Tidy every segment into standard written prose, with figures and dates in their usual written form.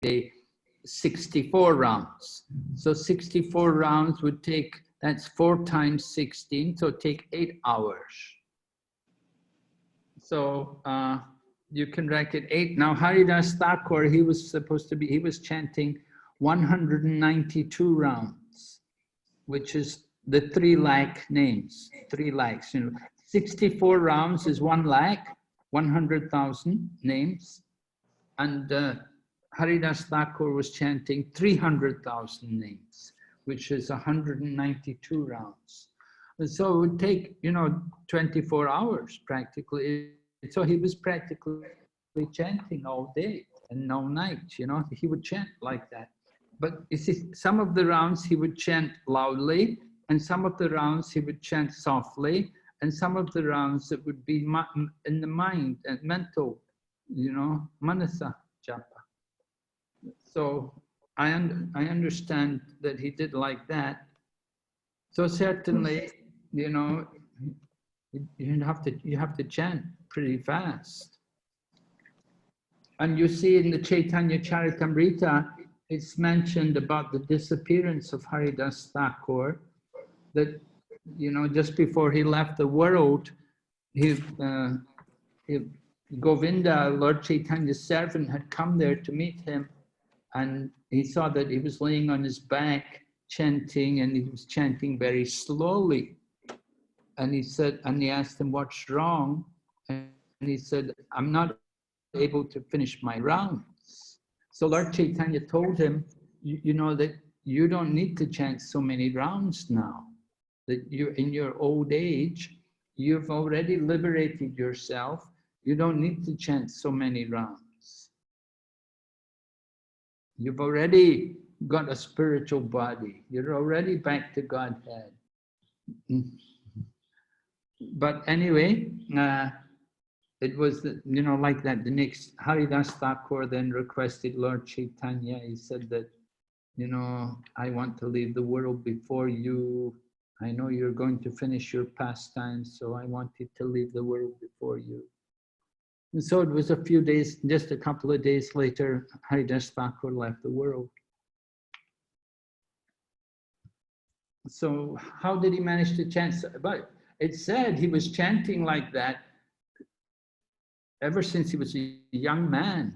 day 64 rounds. So 64 rounds would take, that's 4 times 16, so take 8 hours. So you can reckon 8. Now Haridas Thakur, he was supposed to be, he was chanting 192 rounds, which is the 3 lakh names, 3 lakhs. You know, 64 rounds is 1 lakh, 100,000 names. And Haridas Thakur was chanting 300,000 names, which is 192 rounds. And so it would take, you know, 24 hours practically. So he was practically chanting all day and all night, you know, he would chant like that. But you see, some of the rounds he would chant loudly, and some of the rounds he would chant softly, and some of the rounds it would be in the mind and mental, you know, manasa japa. So I understand that he did like that. So certainly, you know, you have to chant pretty fast. And you see in the Chaitanya Charitamrita, it's mentioned about the disappearance of Haridas Thakur, that, you know, just before he left the world, Govinda, Lord Chaitanya's servant, had come there to meet him, and he saw that he was laying on his back chanting, and he was chanting very slowly. And he said, and he asked him, what's wrong? And he said, I'm not able to finish my rounds. So Lord Chaitanya told him, you know that you don't need to chant so many rounds now, that you're in your old age, you've already liberated yourself, you don't need to chant so many rounds. You've already got a spiritual body, you're already back to Godhead. But anyway, it was, you know, like that. The next, Haridas Thakur then requested Lord Chaitanya. He said that, you know, I want to leave the world before you. I know you're going to finish your pastimes, so I wanted to leave the world before you. And so it was a few days, just a couple of days later, Haridas Thakur left the world. So how did he manage to chant? But it said he was chanting like that ever since he was a young man.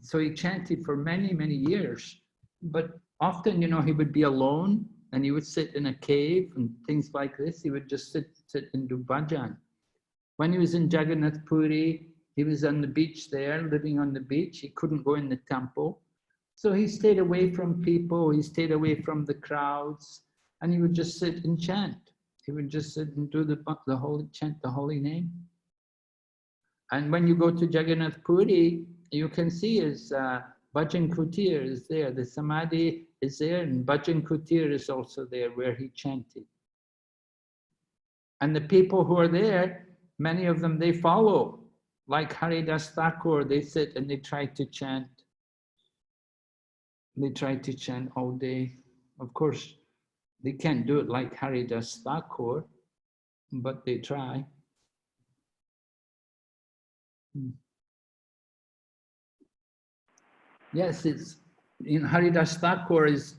So he chanted for many, many years. But often, you know, he would be alone and he would sit in a cave and things like this. He would just sit and do bhajan. When he was in Jagannath Puri, he was on the beach there, living on the beach. He couldn't go in the temple. So he stayed away from people. He stayed away from the crowds, and he would just sit and chant. He would just sit and do the holy, chant the holy name. And when you go to Jagannath Puri, you can see his Bhajan Kutir is there. The Samadhi is there, and Bhajan Kutir is also there where he chanted. And the people who are there, many of them, they follow. Like Haridas Thakur, they sit and they try to chant. They try to chant all day. Of course, they can't do it like Haridas Thakur, but they try. Yes, it's in Haridas Thakur is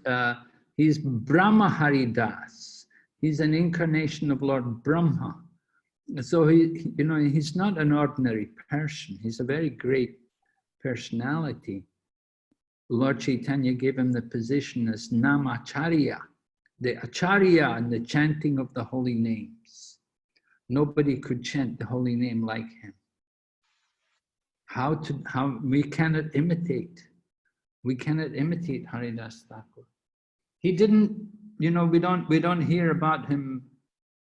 he's Brahma Haridas. He's an incarnation of Lord Brahma. So he, you know, he's not an ordinary person. He's a very great personality. Lord Chaitanya gave him the position as Namacharya, the Acharya in the chanting of the holy names. Nobody could chant the holy name like him. How we cannot imitate. We cannot imitate Haridas Thakur. He didn't, you know, we don't hear about him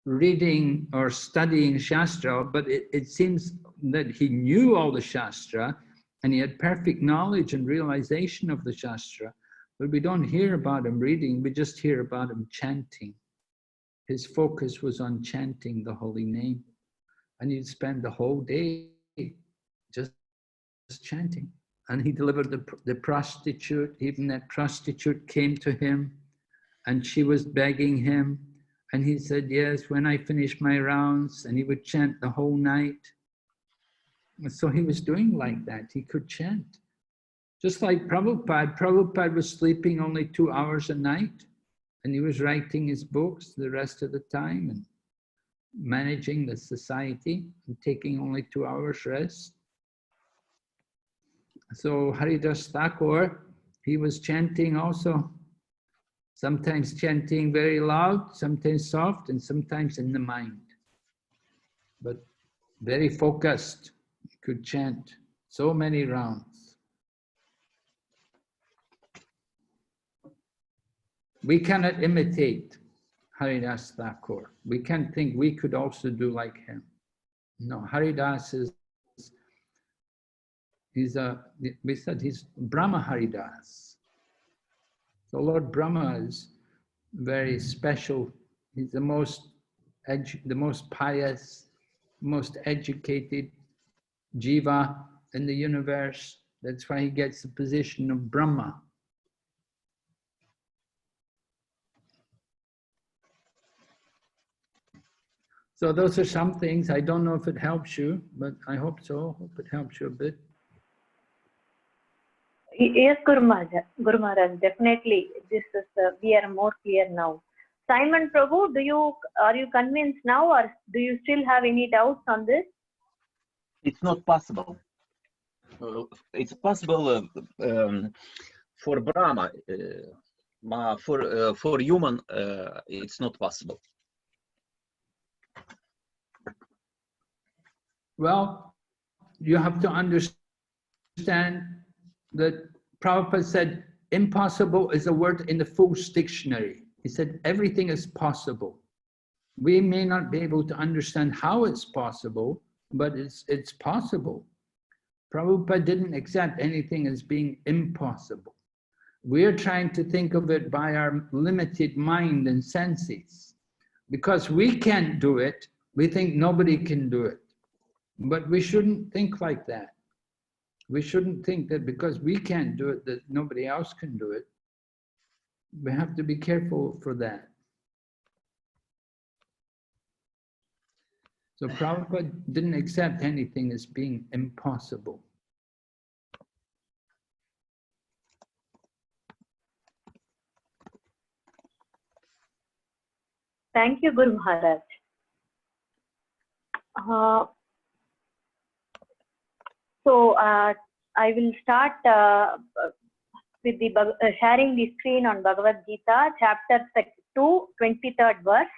reading or studying Shastra, but it seems that he knew all the Shastra and he had perfect knowledge and realization of the Shastra, but we don't hear about him reading, we just hear about him chanting. His focus was on chanting the holy name, and he'd spend the whole day just chanting. And he delivered the prostitute, even that prostitute came to him and she was begging him. And he said, yes, when I finish my rounds, and he would chant the whole night. So he was doing like that. He could chant Just like Prabhupada was sleeping only 2 hours a night, and he was writing his books the rest of the time and managing the society and taking only 2 hours rest. So Haridas Thakur, he was chanting also, sometimes chanting very loud, sometimes soft, and sometimes in the mind. But very focused, he could chant so many rounds. We cannot imitate Haridas Thakur. We can't think we could also do like him. No, Haridas is, we said he's Brahma Haridas. So Lord Brahma is very special. He's the most pious, most educated jiva in the universe. That's why he gets the position of Brahma. So those are some things. I don't know if it helps you, but I hope so. Hope it helps you a bit. Yes, Guru Maharaj, definitely. This is we are more clear now. Simon Prabhu, are you convinced now, or do you still have any doubts on this? It's not possible. It's possible for Brahma, for human, it's not possible. Well, you have to understand that Prabhupada said impossible is a word in the Fuchs dictionary. He said everything is possible. We may not be able to understand how it's possible, but it's possible. Prabhupada didn't accept anything as being impossible. We're trying to think of it by our limited mind and senses. Because we can't do it, we think nobody can do it. But we shouldn't think like that. We shouldn't think that because we can't do it, that nobody else can do it. We have to be careful for that. So Prabhupada didn't accept anything as being impossible. Thank you, Guru Maharaj. So I will start with the sharing the screen on Bhagavad Gita, chapter 2, 23rd verse.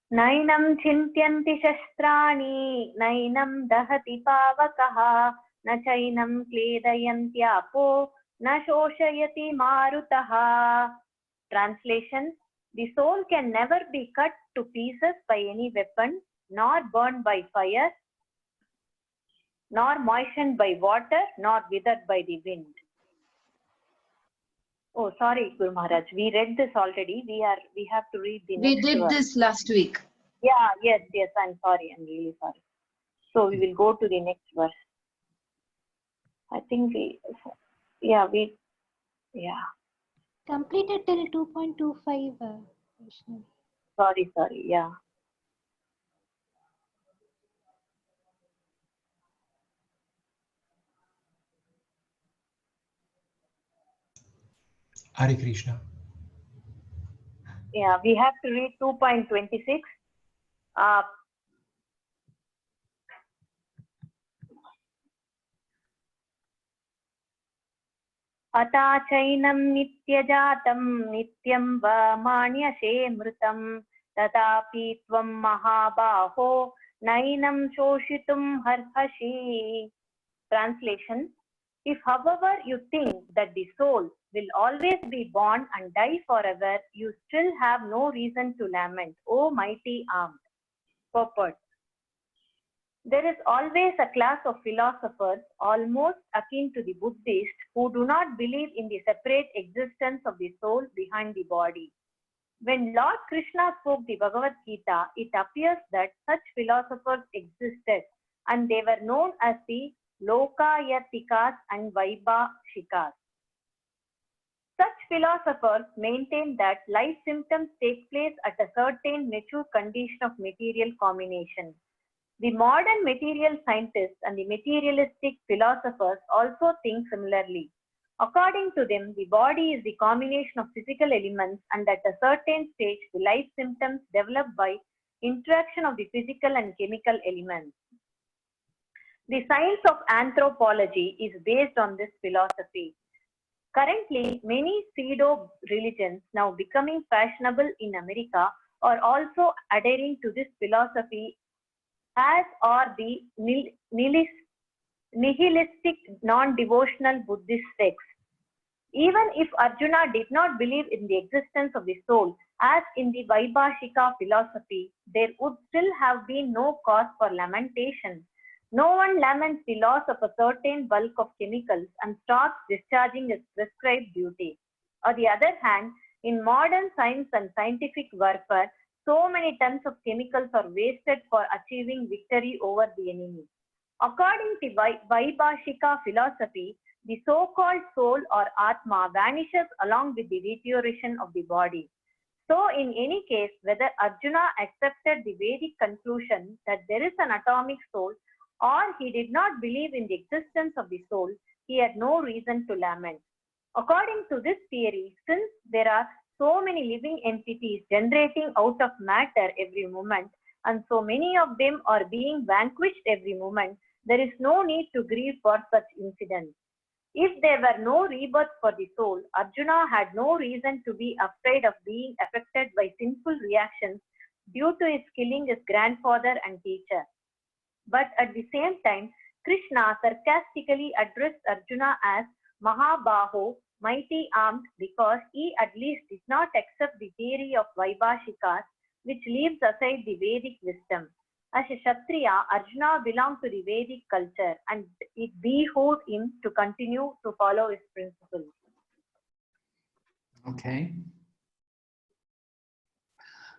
Nainam chintyanti shastrani, nainam dahati pavakaha, na chainam kledayanti apo, na shoshayati marutaha. Translation: the soul can never be cut to pieces by any weapon, nor burned by fire, nor moistened by water, nor withered by the wind. Oh, sorry, Guru Maharaj. We read this already. We have to read the next We did verse. this last week. Yeah, yes. I'm sorry. I'm really sorry. So we will go to the next verse. I think Completed till 2.25. Sorry. Yeah. Hare Krishna. Yeah, we have to read 2.26. Ata chainam nityajatam nityam va manyase mrutam tatapi tvam mahabaho nainam shoshitum harhashi. Translation: if however you think that the soul will always be born and die forever, you still have no reason to lament, O mighty armed. Purport: There is always a class of philosophers, almost akin to the Buddhists, who do not believe in the separate existence of the soul behind the body. When Lord Krishna spoke the Bhagavad Gita, it appears that such philosophers existed, and they were known as the Lokayatikas and Vaibhashikas. Such philosophers maintain that life symptoms take place at a certain mature condition of material combination. The modern material scientists and the materialistic philosophers also think similarly. According to them, the body is the combination of physical elements, and at a certain stage, the life symptoms develop by interaction of the physical and chemical elements. The science of anthropology is based on this philosophy. Currently, many pseudo-religions now becoming fashionable in America are also adhering to this philosophy, as are the nihilistic, non-devotional Buddhist sects. Even if Arjuna did not believe in the existence of the soul, as in the Vaibhashika philosophy, there would still have been no cause for lamentation. No one laments the loss of a certain bulk of chemicals and stops discharging its prescribed duty. On the other hand, in modern science and scientific warfare, so many tons of chemicals are wasted for achieving victory over the enemy. According to Vaibhashika philosophy, the so-called soul or Atma vanishes along with the deterioration of the body. So in any case, whether Arjuna accepted the Vedic conclusion that there is an atomic soul, or he did not believe in the existence of the soul, he had no reason to lament. According to this theory, since there are so many living entities generating out of matter every moment, and so many of them are being vanquished every moment, there is no need to grieve for such incidents. If there were no rebirth for the soul, Arjuna had no reason to be afraid of being affected by sinful reactions due to his killing his grandfather and teacher. But at the same time, Krishna sarcastically addressed Arjuna as Mahabaho, mighty armed, because he at least did not accept the theory of Vaibhashikas, which leaves aside the Vedic wisdom. As a Kshatriya, Arjuna belonged to the Vedic culture, and it behooved him to continue to follow his principles. Okay.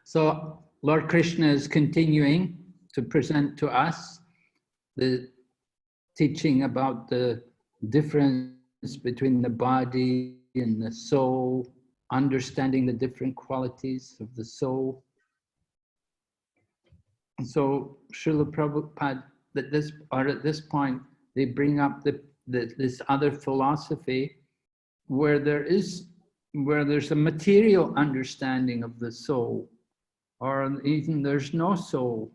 So Lord Krishna is continuing to present to us the teaching about the difference between the body and the soul, understanding the different qualities of the soul. So Srila Prabhupada, at this point, they bring up this other philosophy where there's a material understanding of the soul, or even there's no soul.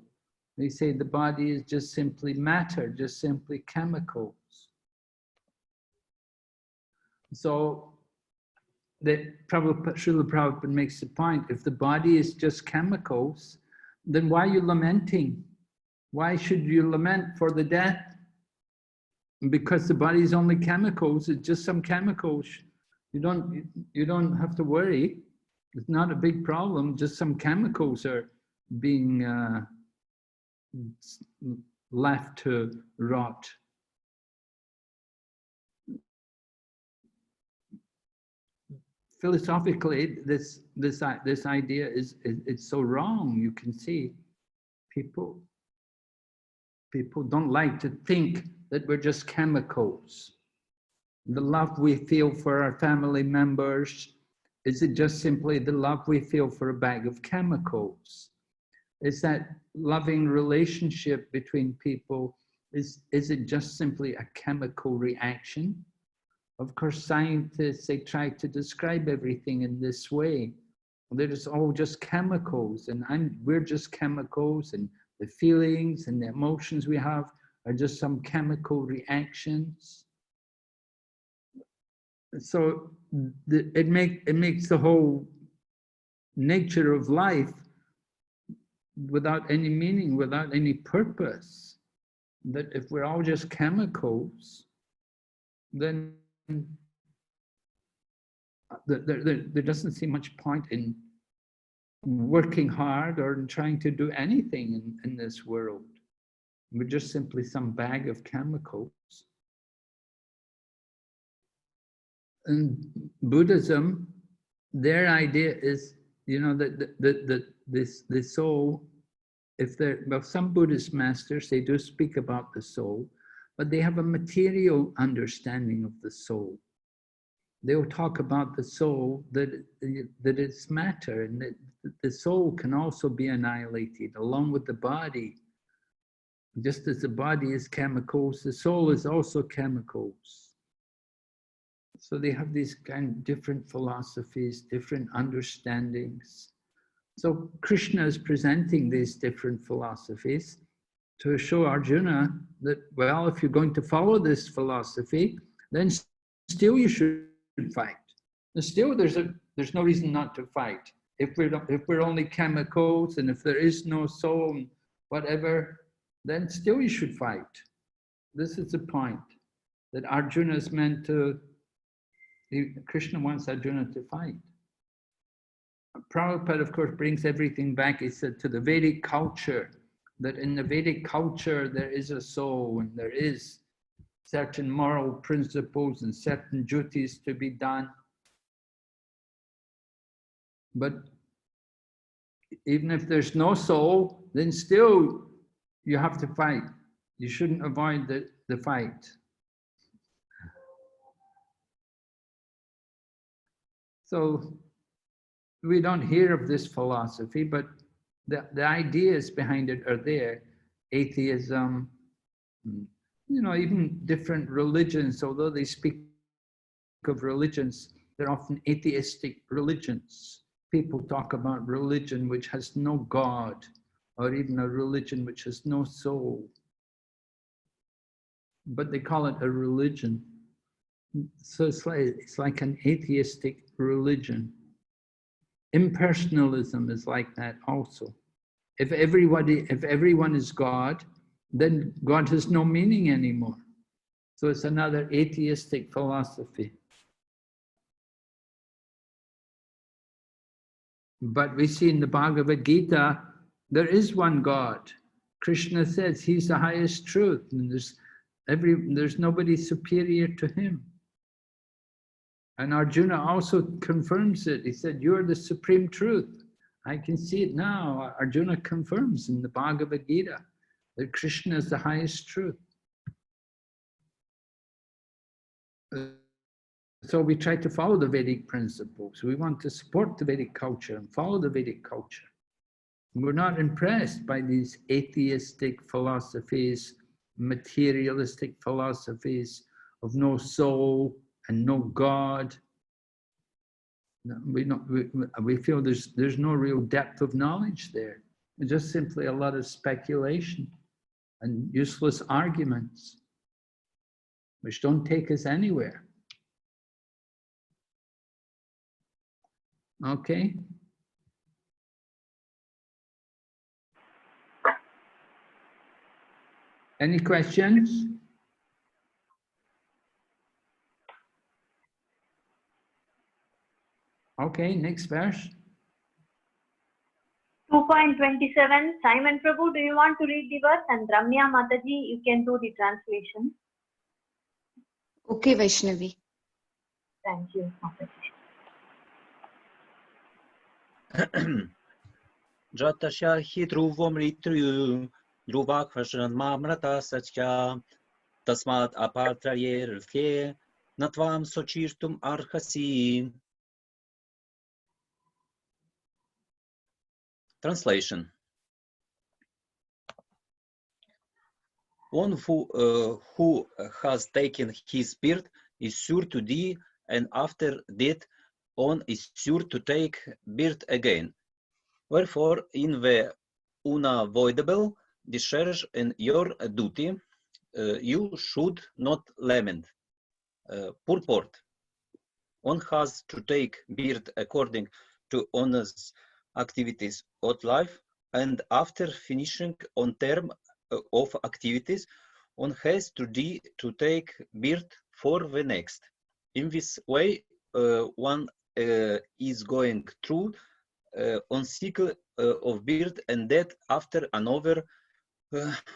They say the body is just simply matter, just simply chemicals. So Srila Prabhupada makes the point, if the body is just chemicals, then why are you lamenting? Why should you lament for the death? Because the body is only chemicals, it's just some chemicals. You don't have to worry. It's not a big problem, just some chemicals are being left to rot. Philosophically, this idea it's so wrong. You can see people don't like to think that we're just chemicals. The love we feel for our family members, is it just simply the love we feel for a bag of chemicals? Is that loving relationship between people, is it just simply a chemical reaction? Of course, scientists, they try to describe everything in this way. They're just all just chemicals, and we're just chemicals, and the feelings and the emotions we have are just some chemical reactions. So it makes the whole nature of life without any meaning, without any purpose. That if we're all just chemicals, then there doesn't seem much point in working hard or in trying to do anything in this world. We're just simply some bag of chemicals. In Buddhism, their idea is, you know, that the soul, if there, well, some Buddhist masters, they do speak about the soul, but they have a material understanding of the soul. They'll talk about the soul, that it's matter, and that the soul can also be annihilated along with the body. Just as the body is chemicals, the soul is also chemicals. So they have these kind of different philosophies, different understandings. So Krishna is presenting these different philosophies to show Arjuna that, well, if you're going to follow this philosophy, then still you should fight. And still there's no reason not to fight. If we're only chemicals and if there is no soul and whatever, then still you should fight. This is the point, that Arjuna is meant to, Krishna wants Arjuna to fight. Prabhupada, of course, brings everything back, he said, to the Vedic culture, that in the Vedic culture there is a soul and there is certain moral principles and certain duties to be done. But even if there's no soul, then still you have to fight. You shouldn't avoid the fight. So we don't hear of this philosophy, but the ideas behind it are there. Atheism, you know, even different religions, although they speak of religions, they're often atheistic religions. People talk about religion which has no God, or even a religion which has no soul. But they call it a religion. So it's like an atheistic religion. Impersonalism is like that also. If everyone is God, then God has no meaning anymore. So it's another atheistic philosophy. But we see in the Bhagavad Gita, there is one God. Krishna says he's the highest truth, and there's nobody superior to him. And Arjuna also confirms it. He said, you're the supreme truth. I can see it now. Arjuna confirms in the Bhagavad Gita that Krishna is the highest truth. So we try to follow the Vedic principles. We want to support the Vedic culture and follow the Vedic culture. We're not impressed by these atheistic philosophies, materialistic philosophies of no soul and no God. We feel there's no real depth of knowledge there. It's just simply a lot of speculation and useless arguments, which don't take us anywhere. Okay? Any questions? Okay, next verse. 2.27, Simon Prabhu, do you want to read the verse? And Ramya Mataji, you can do the translation. Okay, Vaishnavi. Thank you, Mataji. Jatasya hi dhruvam ritru druvakvashran mamrata satya tasmat apartrayer rthe natvam sochirtum arhasi. Translation. One who has taken his birth is sure to die, and after death one is sure to take birth again. Wherefore, in the unavoidable discharge in your duty, you should not lament. Purport. One has to take birth according to one's activities of life, and after finishing on term of activities, one has to die to take birth for the next. In this way, one is going through on cycle of birth and death after another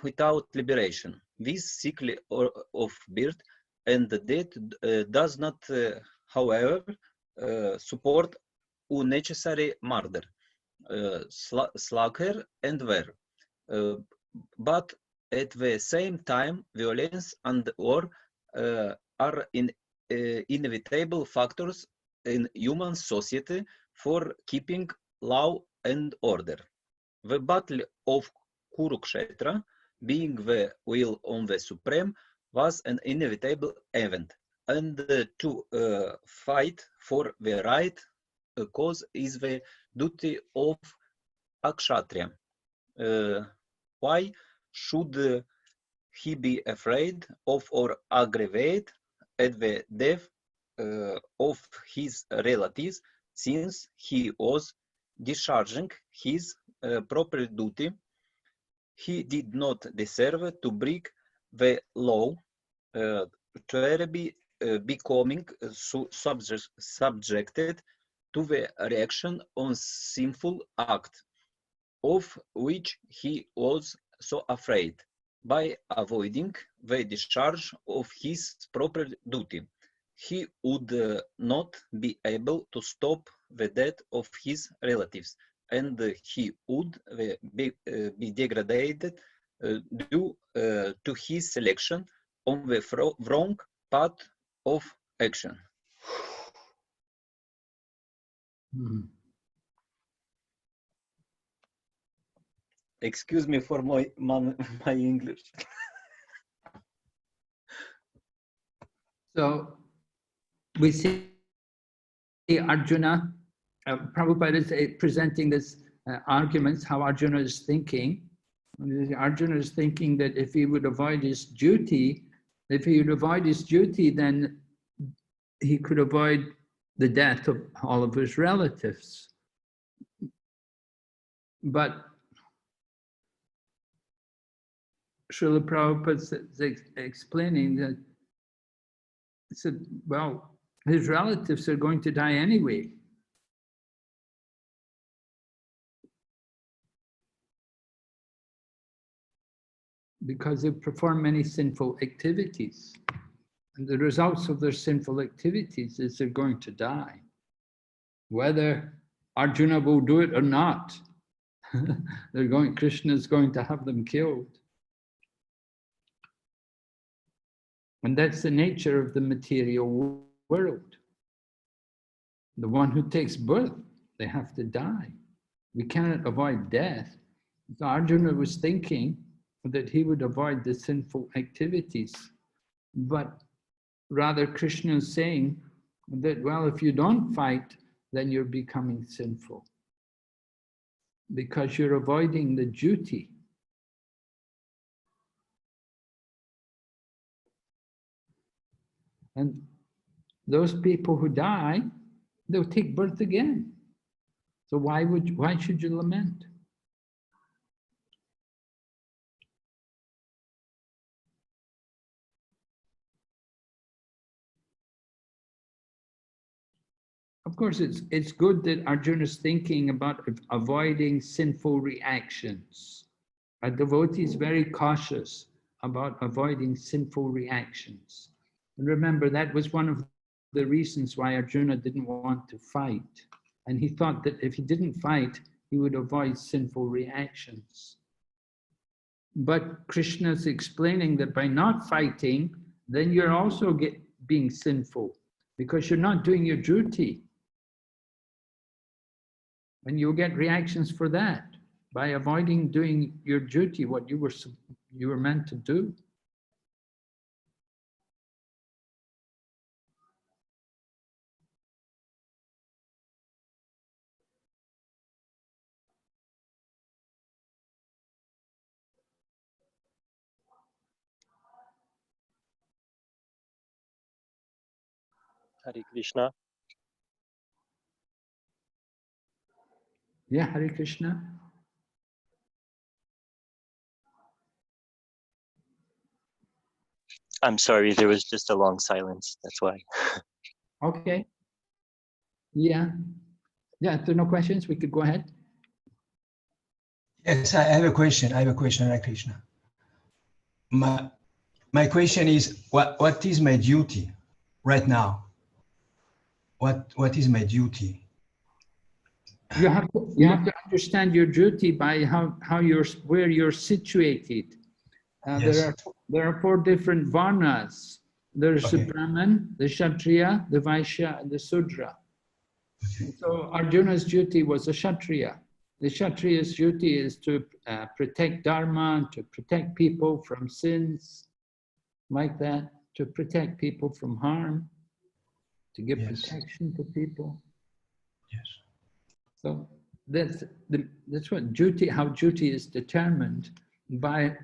without liberation. This cycle of birth and death does not, however, support unnecessary murder, slaughter, and war. But at the same time, violence and war are inevitable factors in human society for keeping law and order. The Battle of Kurukshetra, being the will of the Supreme, was an inevitable event, and to fight for the right cause is the duty of a Kshatriya. Why should he be afraid of or aggravate at the death of his relatives, since he was discharging his proper duty? He did not deserve to break the law, to be becoming subjected to the reaction on sinful act, of which he was so afraid. By avoiding the discharge of his proper duty, he would not be able to stop the death of his relatives, and he would be degraded due to his selection on the wrong path of action. Excuse me for my English. So we see Arjuna, Prabhupada is presenting this arguments, how Arjuna is thinking. Arjuna is thinking that if he would avoid his duty, then he could avoid the death of all of his relatives. But Srila Prabhupada is explaining that, he said, well, his relatives are going to die anyway. Because they perform many sinful activities. And the results of their sinful activities is they're going to die. Whether Arjuna will do it or not, Krishna is going to have them killed. And that's the nature of the material world. The one who takes birth, they have to die. We cannot avoid death. So Arjuna was thinking that he would avoid the sinful activities. But rather Krishna is saying that, well, if you don't fight, then you're becoming sinful. Because you're avoiding the duty. And those people who die, they'll take birth again. So why should you lament? Of course, it's good that Arjuna is thinking about avoiding sinful reactions. A devotee is very cautious about avoiding sinful reactions. And remember, that was one of the reasons why Arjuna didn't want to fight. And he thought that if he didn't fight, he would avoid sinful reactions. But Krishna is explaining that by not fighting, then you're also being sinful, because you're not doing your duty. And you'll get reactions for that, by avoiding doing your duty, what you were meant to do. Hare Krishna. Yeah, Hare Krishna. I'm sorry, there was just a long silence, that's why. Okay. Yeah. Yeah, if there are no questions, we could go ahead. Yes, I have a question. Hare Krishna. my question is, what is my duty right now? What is my duty? You have to understand your duty by where you're situated. Yes. There are 4 different varnas. There's Okay. the Brahman, the Kshatriya, the Vaishya, and the Sudra. Okay. So Arjuna's duty was a Kshatriya. The Kshatriya's duty is to protect Dharma, to protect people from sins, like that, to protect people from harm, to give Yes. protection to people. Yes. So that's what duty, how duty is determined by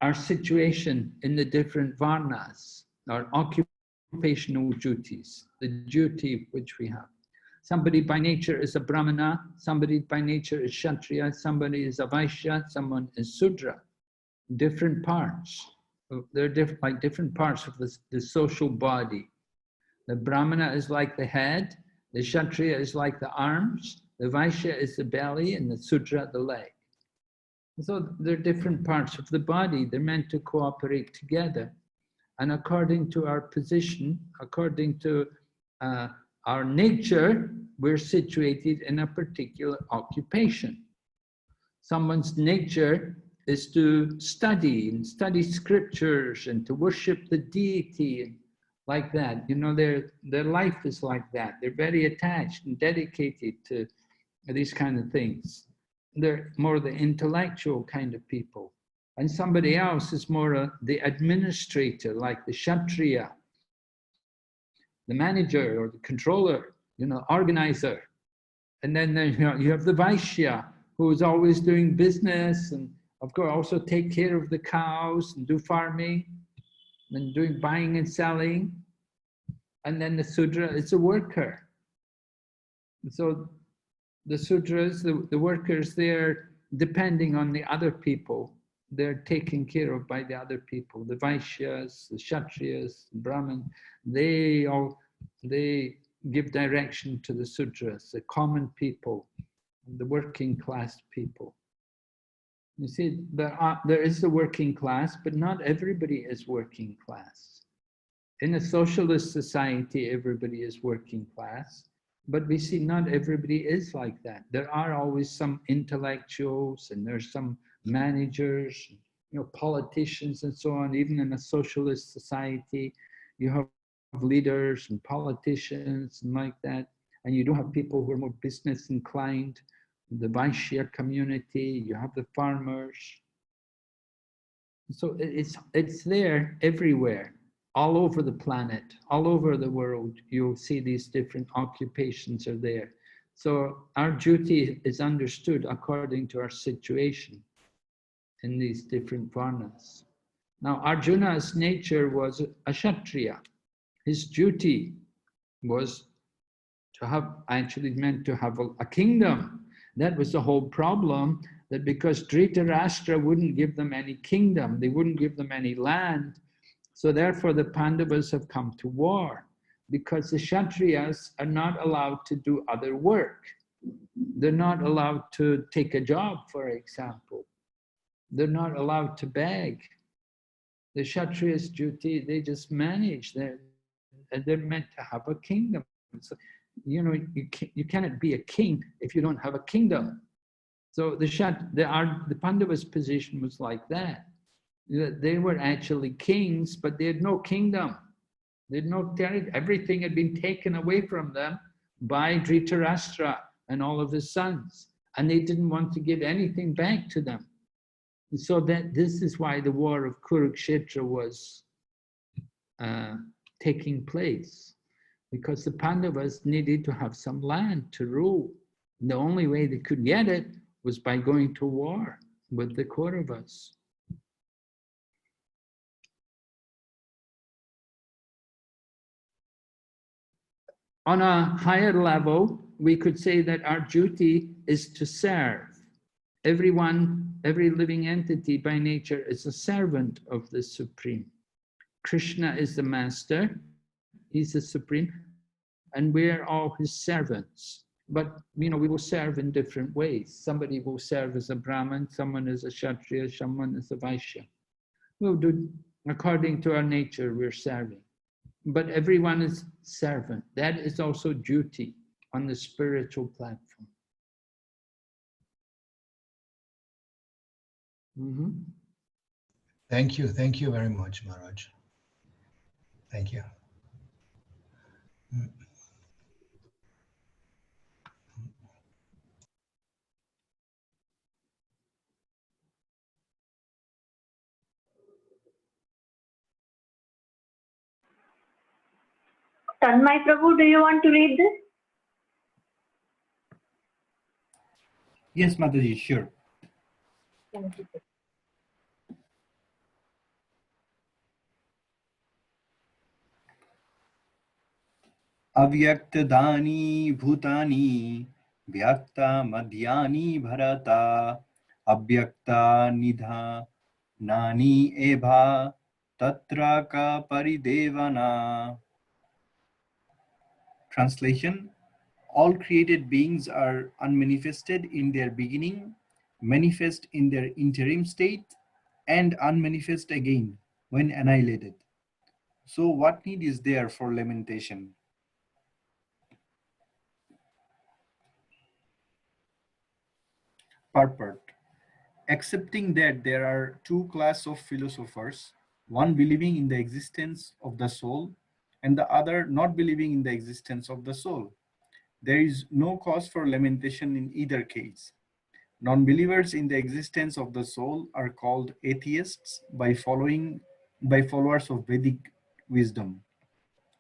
our situation in the different varnas, our occupational duties, the duty which we have. Somebody by nature is a Brahmana, somebody by nature is Kshatriya, somebody is a Vaishya, someone is Sudra. Different parts. They're like different parts of the social body. The Brahmana is like the head, the Kshatriya is like the arms, the Vaishya is the belly, and the Sudra the leg. So they're different parts of the body. They're meant to cooperate together. And according to our position, according to our nature, we're situated in a particular occupation. Someone's nature is to study and study scriptures and to worship the deity and like that. You know, their life is like that. They're very attached and dedicated to these kind of things. They're more the intellectual kind of people. And somebody else is more the administrator, like the Kshatriya, the manager or the controller, you know, organizer. And then you have the Vaishya, who is always doing business and of course also take care of the cows and do farming and doing buying and selling. And then the Sudra is a worker. So the Sudras, the workers, they're depending on the other people. They're taken care of by the other people. The Vaishyas, the Kshatriyas, the Brahman, they give direction to the Sudras, the common people, the working class people. You see, there is the working class, but not everybody is working class. In a socialist society, everybody is working class, but we see not everybody is like that. There are always some intellectuals and there's some managers, you know, politicians and so on. Even in a socialist society, you have leaders and politicians and like that. And you do have people who are more business inclined, the Vaishya community, you have the farmers. So it's there everywhere, all over the planet, all over the world. You'll see these different occupations are there. So our duty is understood according to our situation in these different varnas. Now Arjuna's nature was a Kshatriya. His duty was to have, actually meant to have a kingdom. That was the whole problem, that because Dhritarashtra wouldn't give them any kingdom, they wouldn't give them any land, so therefore the Pandavas have come to war, because the Kshatriyas are not allowed to do other work. They're not allowed to take a job, for example. They're not allowed to beg. The Kshatriya's duty, they just manage. They're meant to have a kingdom. So, you know, you cannot be a king if you don't have a kingdom. So the Pandavas' position was like that. They were actually kings, but they had no kingdom. They had no territory. Everything had been taken away from them by Dhritarashtra and all of his sons. And they didn't want to give anything back to them. And so this is why the war of Kurukshetra was taking place. Because the Pandavas needed to have some land to rule. And the only way they could get it was by going to war with the Kauravas. On a higher level, we could say that our duty is to serve. Everyone, every living entity by nature is a servant of the Supreme. Krishna is the master, he's the Supreme, and we're all his servants. But, you know, we will serve in different ways. Somebody will serve as a Brahmin, someone as a Kshatriya, someone as a Vaishya. We'll do according to our nature, we're serving. But everyone is servant. That is also duty on the spiritual platform. Mhm. Thank you. Thank you very much, Maharaj. Thank you. Tanmay Prabhu, do you want to read this? Yes, Mataji, sure. Thank you. Avyaktadani bhutani vyakta madhyani bharata avyakta nidha nani eva tatra ka paridevana. Translation: all created beings are unmanifested in their beginning, manifest in their interim state, and unmanifest again when annihilated. So what need is there for lamentation? Purport: accepting that there are two classes of philosophers, one believing in the existence of the soul and the other not believing in the existence of the soul. There is no cause for lamentation in either case. Non-believers in the existence of the soul are called atheists by followers of Vedic wisdom.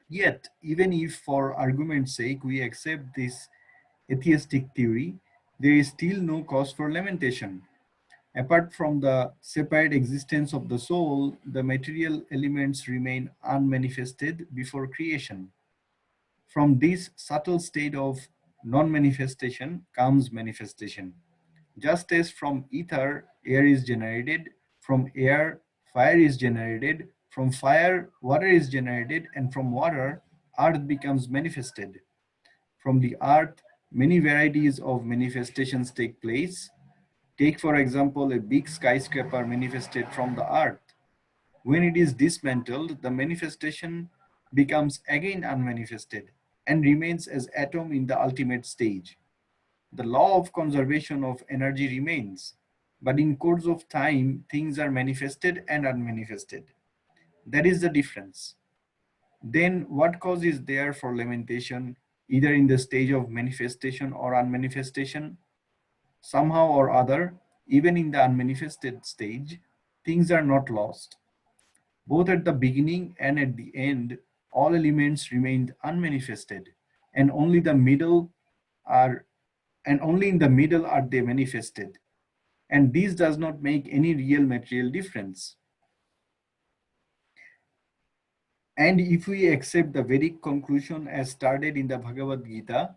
Yet, even if for argument's sake we accept this atheistic theory, there is still no cause for lamentation. Apart from the separate existence of the soul, the material elements remain unmanifested before creation. From this subtle state of non-manifestation comes manifestation. Just as from ether, air is generated, from air, fire is generated, from fire, water is generated, and from water, earth becomes manifested. From the earth, many varieties of manifestations take place. Take, for example, a big skyscraper manifested from the earth. When it is dismantled, the manifestation becomes again unmanifested and remains as atom in the ultimate stage. The law of conservation of energy remains, but in course of time, things are manifested and unmanifested. That is the difference. Then what cause is there for lamentation, either in the stage of manifestation or unmanifestation? Somehow or other, even in the unmanifested stage, things are not lost. Both at the beginning and at the end, all elements remained unmanifested, and only in the middle are they manifested. And this does not make any real material difference. And if we accept the Vedic conclusion as stated in the Bhagavad Gita,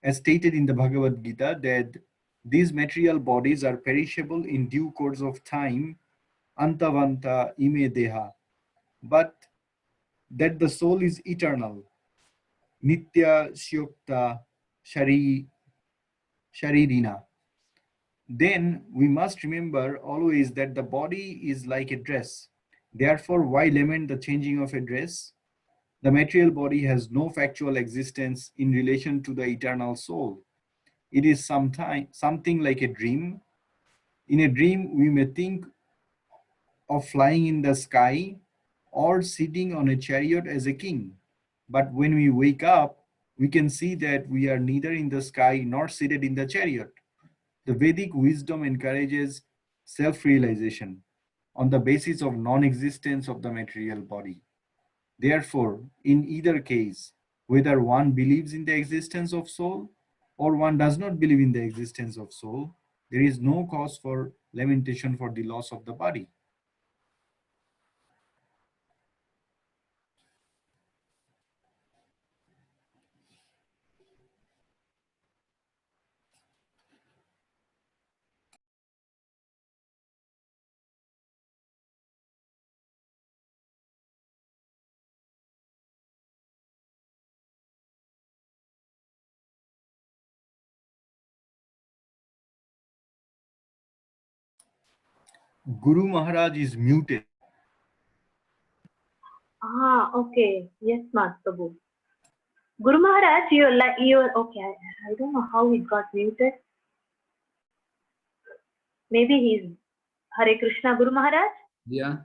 as stated in the Bhagavad Gita, that these material bodies are perishable in due course of time, antavanta ime deha, but that the soul is eternal, nitya syukta sharirina. Then we must remember always that the body is like a dress. Therefore, why lament the changing of a dress? The material body has no factual existence in relation to the eternal soul. It is something like a dream. In a dream, we may think of flying in the sky or sitting on a chariot as a king. But when we wake up, we can see that we are neither in the sky nor seated in the chariot. The Vedic wisdom encourages self-realization on the basis of non-existence of the material body. Therefore, in either case, whether one believes in the existence of soul or one does not believe in the existence of soul, there is no cause for lamentation for the loss of the body. Guru Maharaj is muted. Ah, okay. Yes, Mahaprabhu. Guru Maharaj, you're okay. I don't know how it got muted. Maybe he's Hare Krishna Guru Maharaj. Yeah.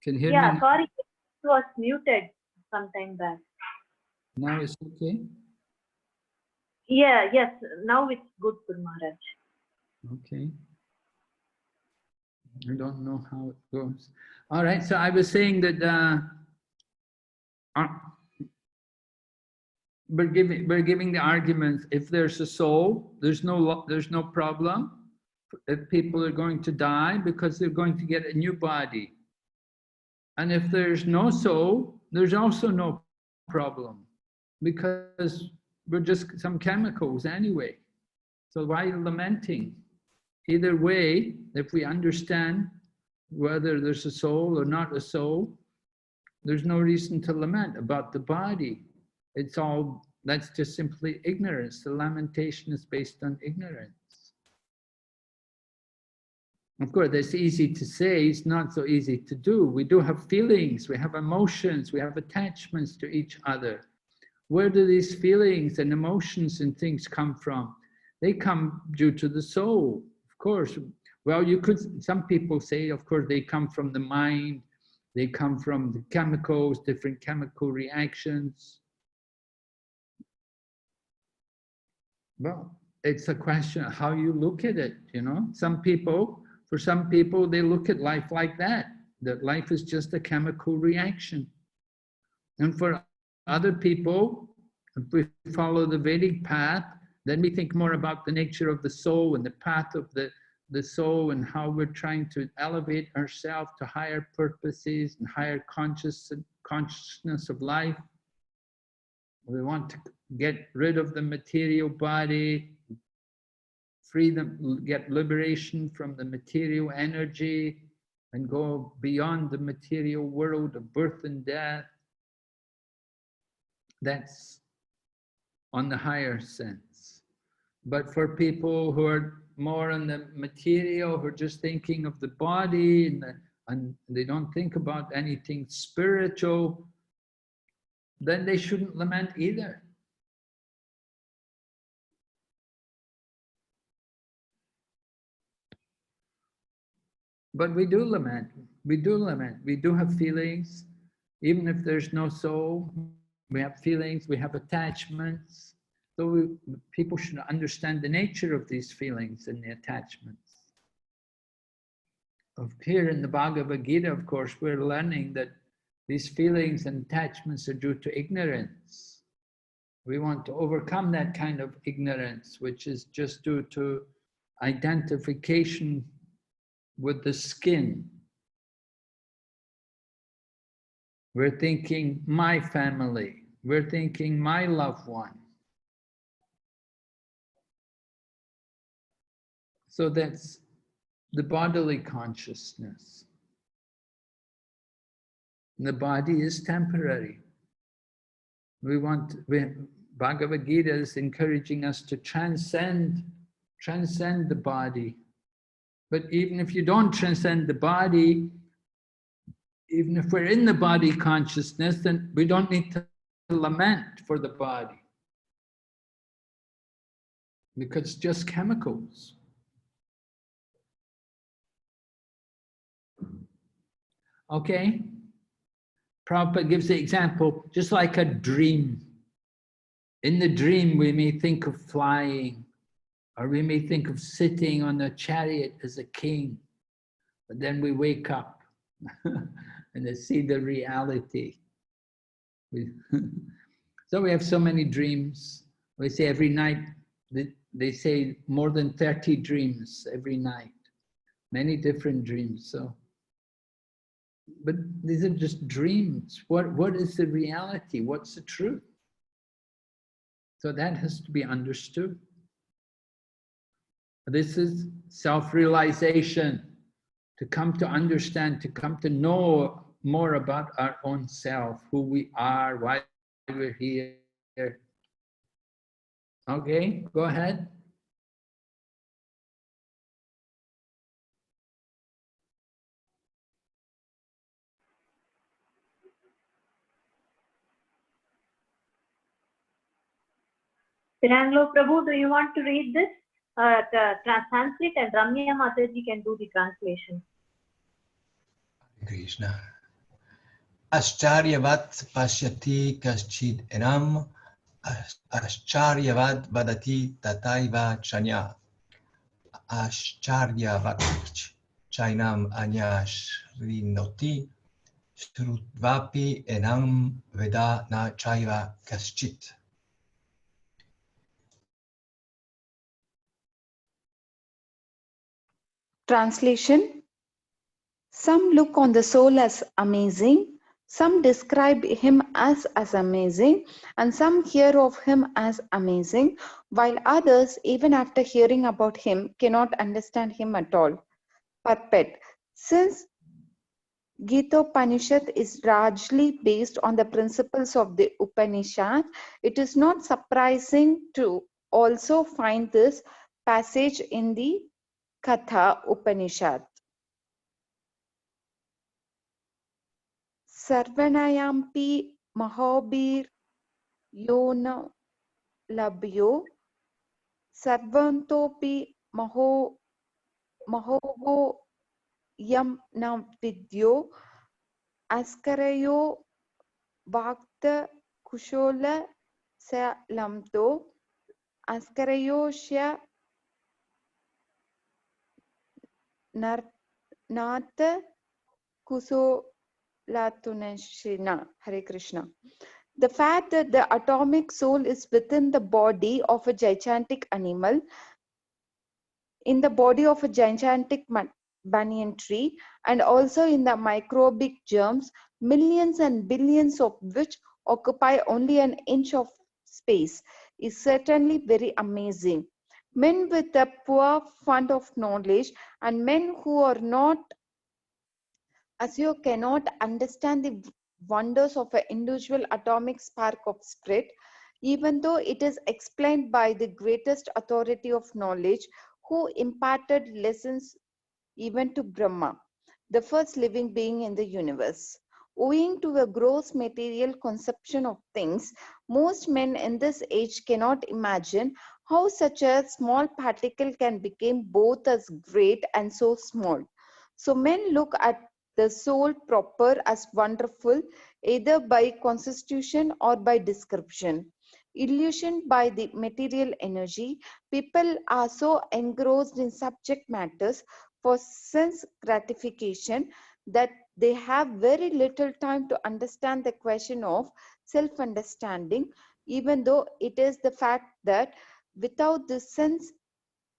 Can you hear me Yeah, now? sorry, it was muted sometime back. Now it's okay? Yeah, yes. Now it's good, Guru Maharaj. Okay. I don't know how it goes. All right, so I was saying that uh, we're giving the arguments. If there's a soul, there's no problem. If people are going to die because they're going to get a new body, and if there's no soul, there's also no problem, because we're just some chemicals anyway. So why lamenting? Either way, if we understand whether there's a soul or not a soul, there's no reason to lament about the body. It's all, that's just simply ignorance. The lamentation is based on ignorance. Of course, it's easy to say, it's not so easy to do. We do have feelings, we have emotions, we have attachments to each other. Where do these feelings and emotions and things come from? They come due to the soul, of course. Well, some people say, of course, they come from the mind, they come from the chemicals, different chemical reactions. Well, it's a question of how you look at it, you know. For some people, they look at life like that life is just a chemical reaction. And for other people, if we follow the Vedic path, then we think more about the nature of the soul and the path of the soul and how we're trying to elevate ourselves to higher purposes and higher consciousness of life. We want to get rid of the material body, freedom, get liberation from the material energy, and go beyond the material world of birth and death. That's on the higher sense. But for people who are more on the material, who are just thinking of the body and they don't think about anything spiritual, then they shouldn't lament either. But we do lament, we do have feelings, even if there's no soul, we have feelings, we have attachments. So people should understand the nature of these feelings and the attachments. Here in the Bhagavad Gita, of course, we're learning that these feelings and attachments are due to ignorance. We want to overcome that kind of ignorance, which is just due to identification with the skin. We're thinking my family, we're thinking my loved one. So that's the bodily consciousness. The body is temporary. Bhagavad Gita is encouraging us to transcend the body. But even if you don't transcend the body, even if we're in the body consciousness, then we don't need to lament for the body, because it's just chemicals. Okay? Prabhupada gives the example, just like a dream. In the dream, we may think of flying, or we may think of sitting on a chariot as a king, but then we wake up and they see the reality. So we have so many dreams. We say every night, they say more than 30 dreams every night, many different dreams. So, but these are just dreams. What is the reality? What's the truth? So that has to be understood. This is self-realization, to come to understand, to come to know more about our own self, who we are, why we're here. Okay, go ahead. Piranglo Prabhu, do you want to read this? Sanskrit, and Ramya Mataji can do the translation. Krishna. Ascharyavat pashyati kaschid enam, ascharyavat vadati tataiva chanya, ascharyavat chainam anyashrinoti, shrutvapi enam veda na chaiva kaschit. Translation. Some look on the soul as amazing, some describe him as amazing, and some hear of him as amazing, while others, even after hearing about him, cannot understand him at all. Purport. Since Gita-Upanishad is largely based on the principles of the Upanishad, it is not surprising to also find this passage in the Katha Upanishad. Sarvanayampi Mahabir Yona Labhyo Sarvantopi Mahogo Yam Nam Vidyo Askarayo Vakta Kushola Sa Lamto Askarayo Shya Nata Kuso Latunashina. Hare Krishna. The fact that the atomic soul is within the body of a gigantic animal, in the body of a gigantic banyan tree, and also in the microbic germs, millions and billions of which occupy only an inch of space, is certainly very amazing. Men with a poor fund of knowledge and men who are not, as you cannot understand the wonders of an individual atomic spark of spirit, even though it is explained by the greatest authority of knowledge, who imparted lessons even to Brahma, the first living being in the universe. Owing to a gross material conception of things, most men in this age cannot imagine how such a small particle can become both as great and so small. So men look at the soul proper as wonderful, either by constitution or by description. Illusioned by the material energy, people are so engrossed in subject matters for sense gratification that they have very little time to understand the question of self-understanding, even though it is the fact that without this sense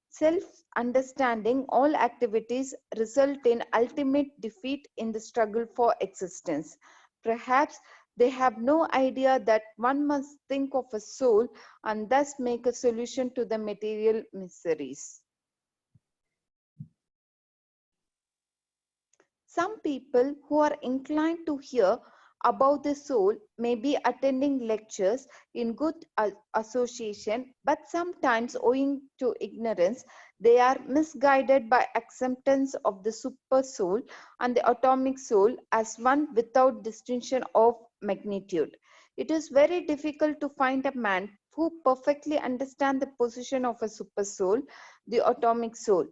self-understanding, all activities result in ultimate defeat in the struggle for existence. Perhaps they have no idea that one must think of a soul and thus make a solution to the material miseries. Some people who are inclined to hear about the soul may be attending lectures in good association, but sometimes owing to ignorance, they are misguided by acceptance of the super soul and the atomic soul as one without distinction of magnitude. It is very difficult to find a man who perfectly understands the position of a super soul, the atomic soul,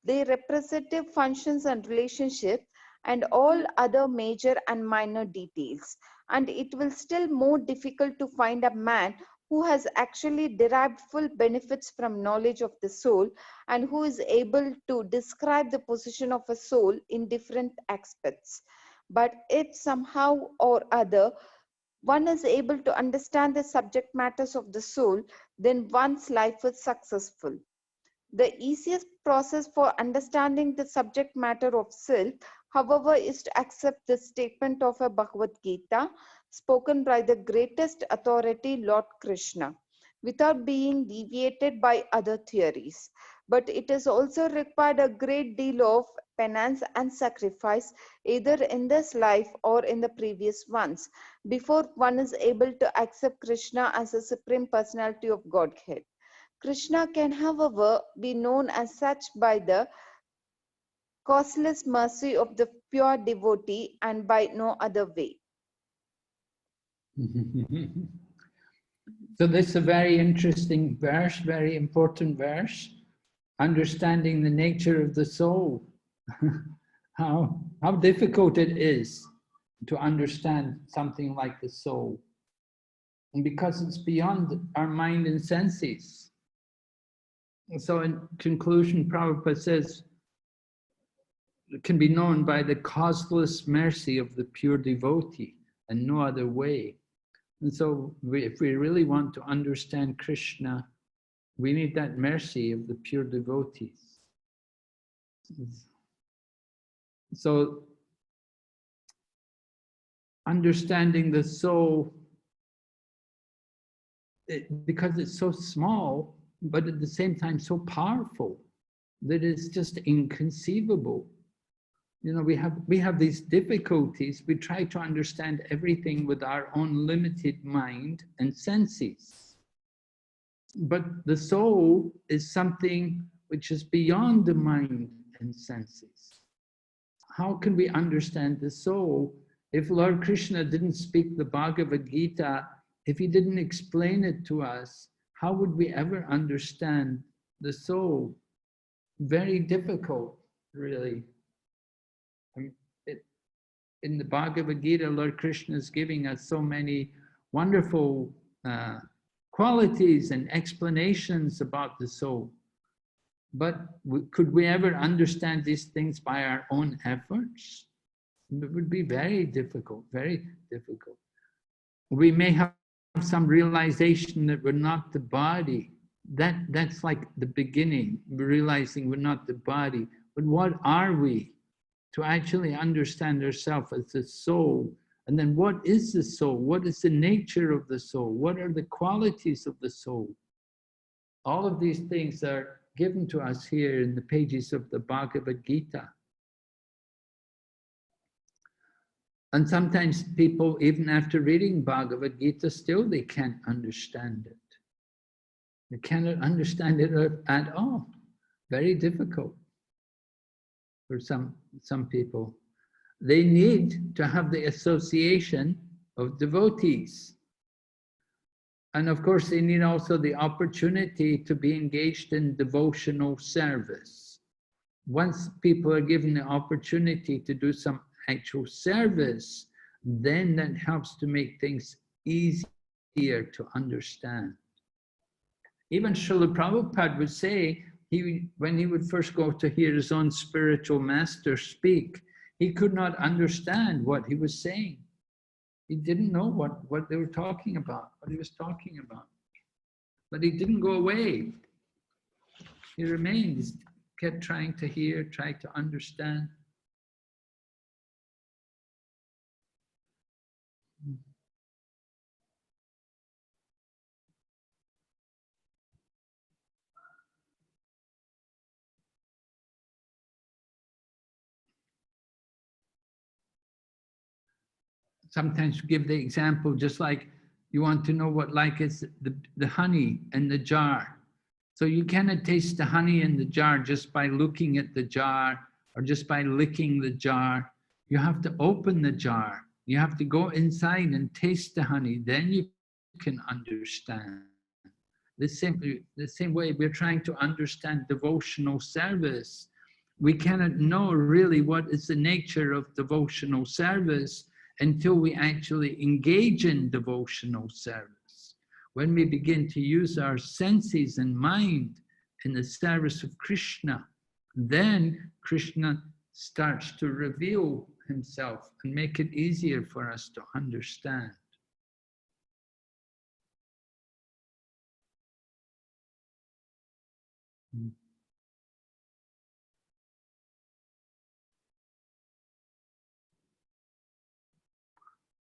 the representative functions and relationships, and all other major and minor details. And it will still more difficult to find a man who has actually derived full benefits from knowledge of the soul and who is able to describe the position of a soul in different aspects. But if somehow or other one is able to understand the subject matters of the soul, then one's life is successful. The easiest process for understanding the subject matter of self, however, is to accept the statement of a Bhagavad Gita spoken by the greatest authority, Lord Krishna, without being deviated by other theories. But it is also required a great deal of penance and sacrifice, either in this life or in the previous ones, before one is able to accept Krishna as a Supreme Personality of Godhead. Krishna can, however, be known as such by the causeless mercy of the pure devotee and by no other way. So this is a very interesting verse, very important verse, understanding the nature of the soul. how difficult it is to understand something like the soul. And because it's beyond our mind and senses. So in conclusion, Prabhupada says, it can be known by the causeless mercy of the pure devotee and no other way. And so if we really want to understand Krishna, we need that mercy of the pure devotees. So understanding the soul, because it's so small, but at the same time so powerful, that it's just inconceivable. You know, we have these difficulties. We try to understand everything with our own limited mind and senses. But the soul is something which is beyond the mind and senses. How can we understand the soul if Lord Krishna didn't speak the Bhagavad Gita? If he didn't explain it to us, how would we ever understand the soul? Very difficult, really. In the Bhagavad Gita, Lord Krishna is giving us so many wonderful qualities and explanations about the soul. But could we ever understand these things by our own efforts? It would be very difficult, very difficult. We may have some realization that we're not the body. That's like the beginning, realizing we're not the body. But what are we? To actually understand ourselves as the soul. And then what is the soul? What is the nature of the soul? What are the qualities of the soul? All of these things are given to us here in the pages of the Bhagavad Gita. And sometimes people, even after reading Bhagavad Gita, still they can't understand it. They cannot understand it at all. Very difficult for some people. They need to have the association of devotees. And of course, they need also the opportunity to be engaged in devotional service. Once people are given the opportunity to do some actual service, then that helps to make things easier to understand. Even Srila Prabhupada would say, when he would first go to hear his own spiritual master speak, he could not understand what he was saying. He didn't know what they were talking about, what he was talking about. But he didn't go away. He remained, he kept trying to hear, tried to understand. Sometimes we give the example, just like you want to know what like is the honey in the jar. So you cannot taste the honey in the jar just by looking at the jar or just by licking the jar. You have to open the jar. You have to go inside and taste the honey. Then you can understand. The same way we're trying to understand devotional service. We cannot know really what is the nature of devotional service until we actually engage in devotional service. When we begin to use our senses and mind in the service of Krishna, then Krishna starts to reveal himself and make it easier for us to understand.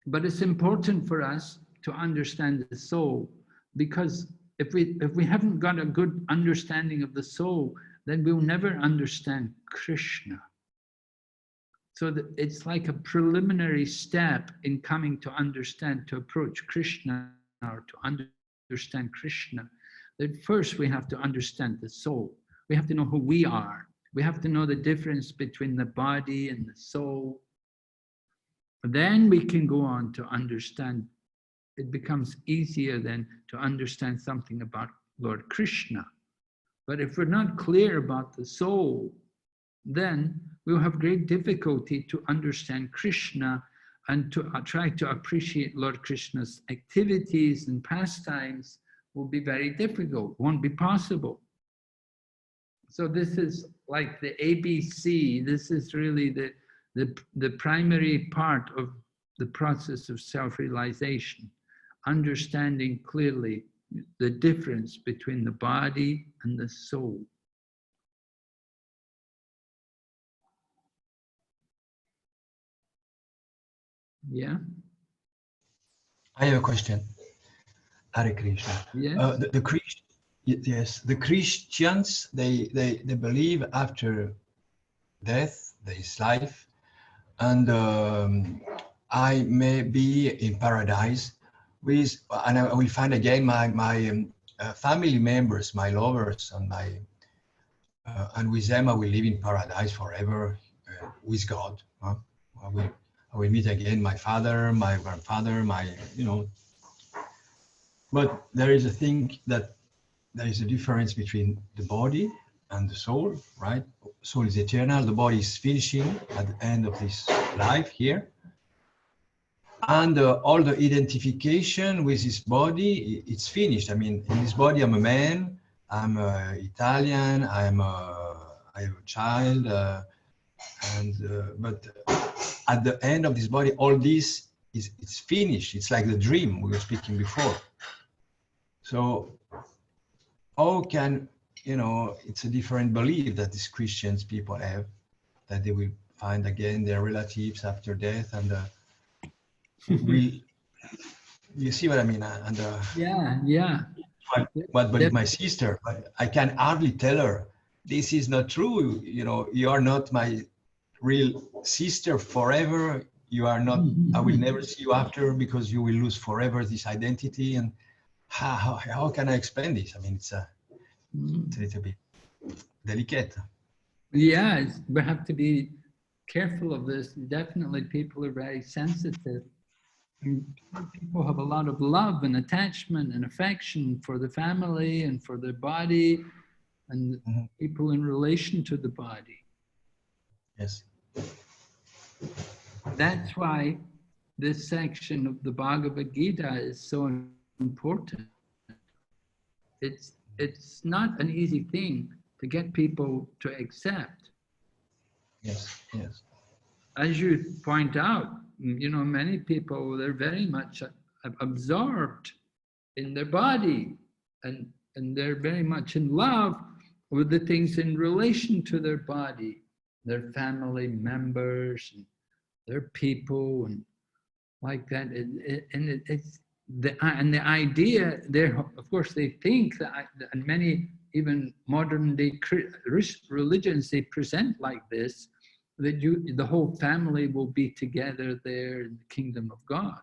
But it's important for us to understand the soul, because if we haven't got a good understanding of the soul, then we'll never understand Krishna. So that it's like a preliminary step in coming to understand, to approach Krishna or to understand Krishna, that first we have to understand the soul. We have to know who we are. We have to know the difference between the body and the soul. Then we can go on to understand it becomes easier then to understand something about Lord Krishna. But if we're not clear about the soul, then we'll have great difficulty to understand Krishna and to try to appreciate Lord Krishna's activities and pastimes will be very difficult, won't be possible. So this is like the ABC, this is really the primary part of the process of self-realization, understanding clearly the difference between the body and the soul. Yeah? I have a question. Hare Krishna. Yes? Yes, the Christians, they believe after death, there is life, and I may be in paradise and I will find again my family members, my lovers, and with them I will live in paradise forever with God. Huh? I will meet again my father, my grandfather, But there is a thing that there is a difference between the body and the soul, right? Soul is eternal. The body is finishing at the end of this life here. And all the identification with this body, it's finished. I mean, in this body, I'm a man, I'm Italian, I have a child, but at the end of this body, all this it's finished. It's like the dream we were speaking before. So how can, it's a different belief that these Christians people have, that they will find again their relatives after death, and you see what I mean? Yeah. But my sister, I can hardly tell her, this is not true. You are not my real sister forever. You are not, I will never see you after, because you will lose forever this identity. And how can I explain this? I mean, it's a little bit delicate. Yeah, we have to be careful of this. Definitely people are very sensitive. And people have a lot of love and attachment and affection for the family and for their body and people in relation to the body. Yes. That's why this section of the Bhagavad Gita is so important. It's not an easy thing to get people to accept. Yes, yes. As you point out, many people, they're very much absorbed in their body and they're very much in love with the things in relation to their body, their family members, and their people, and like that. It's the idea there, of course, they think that, and many even modern day religions, they present like this, that the whole family will be together there in the kingdom of God.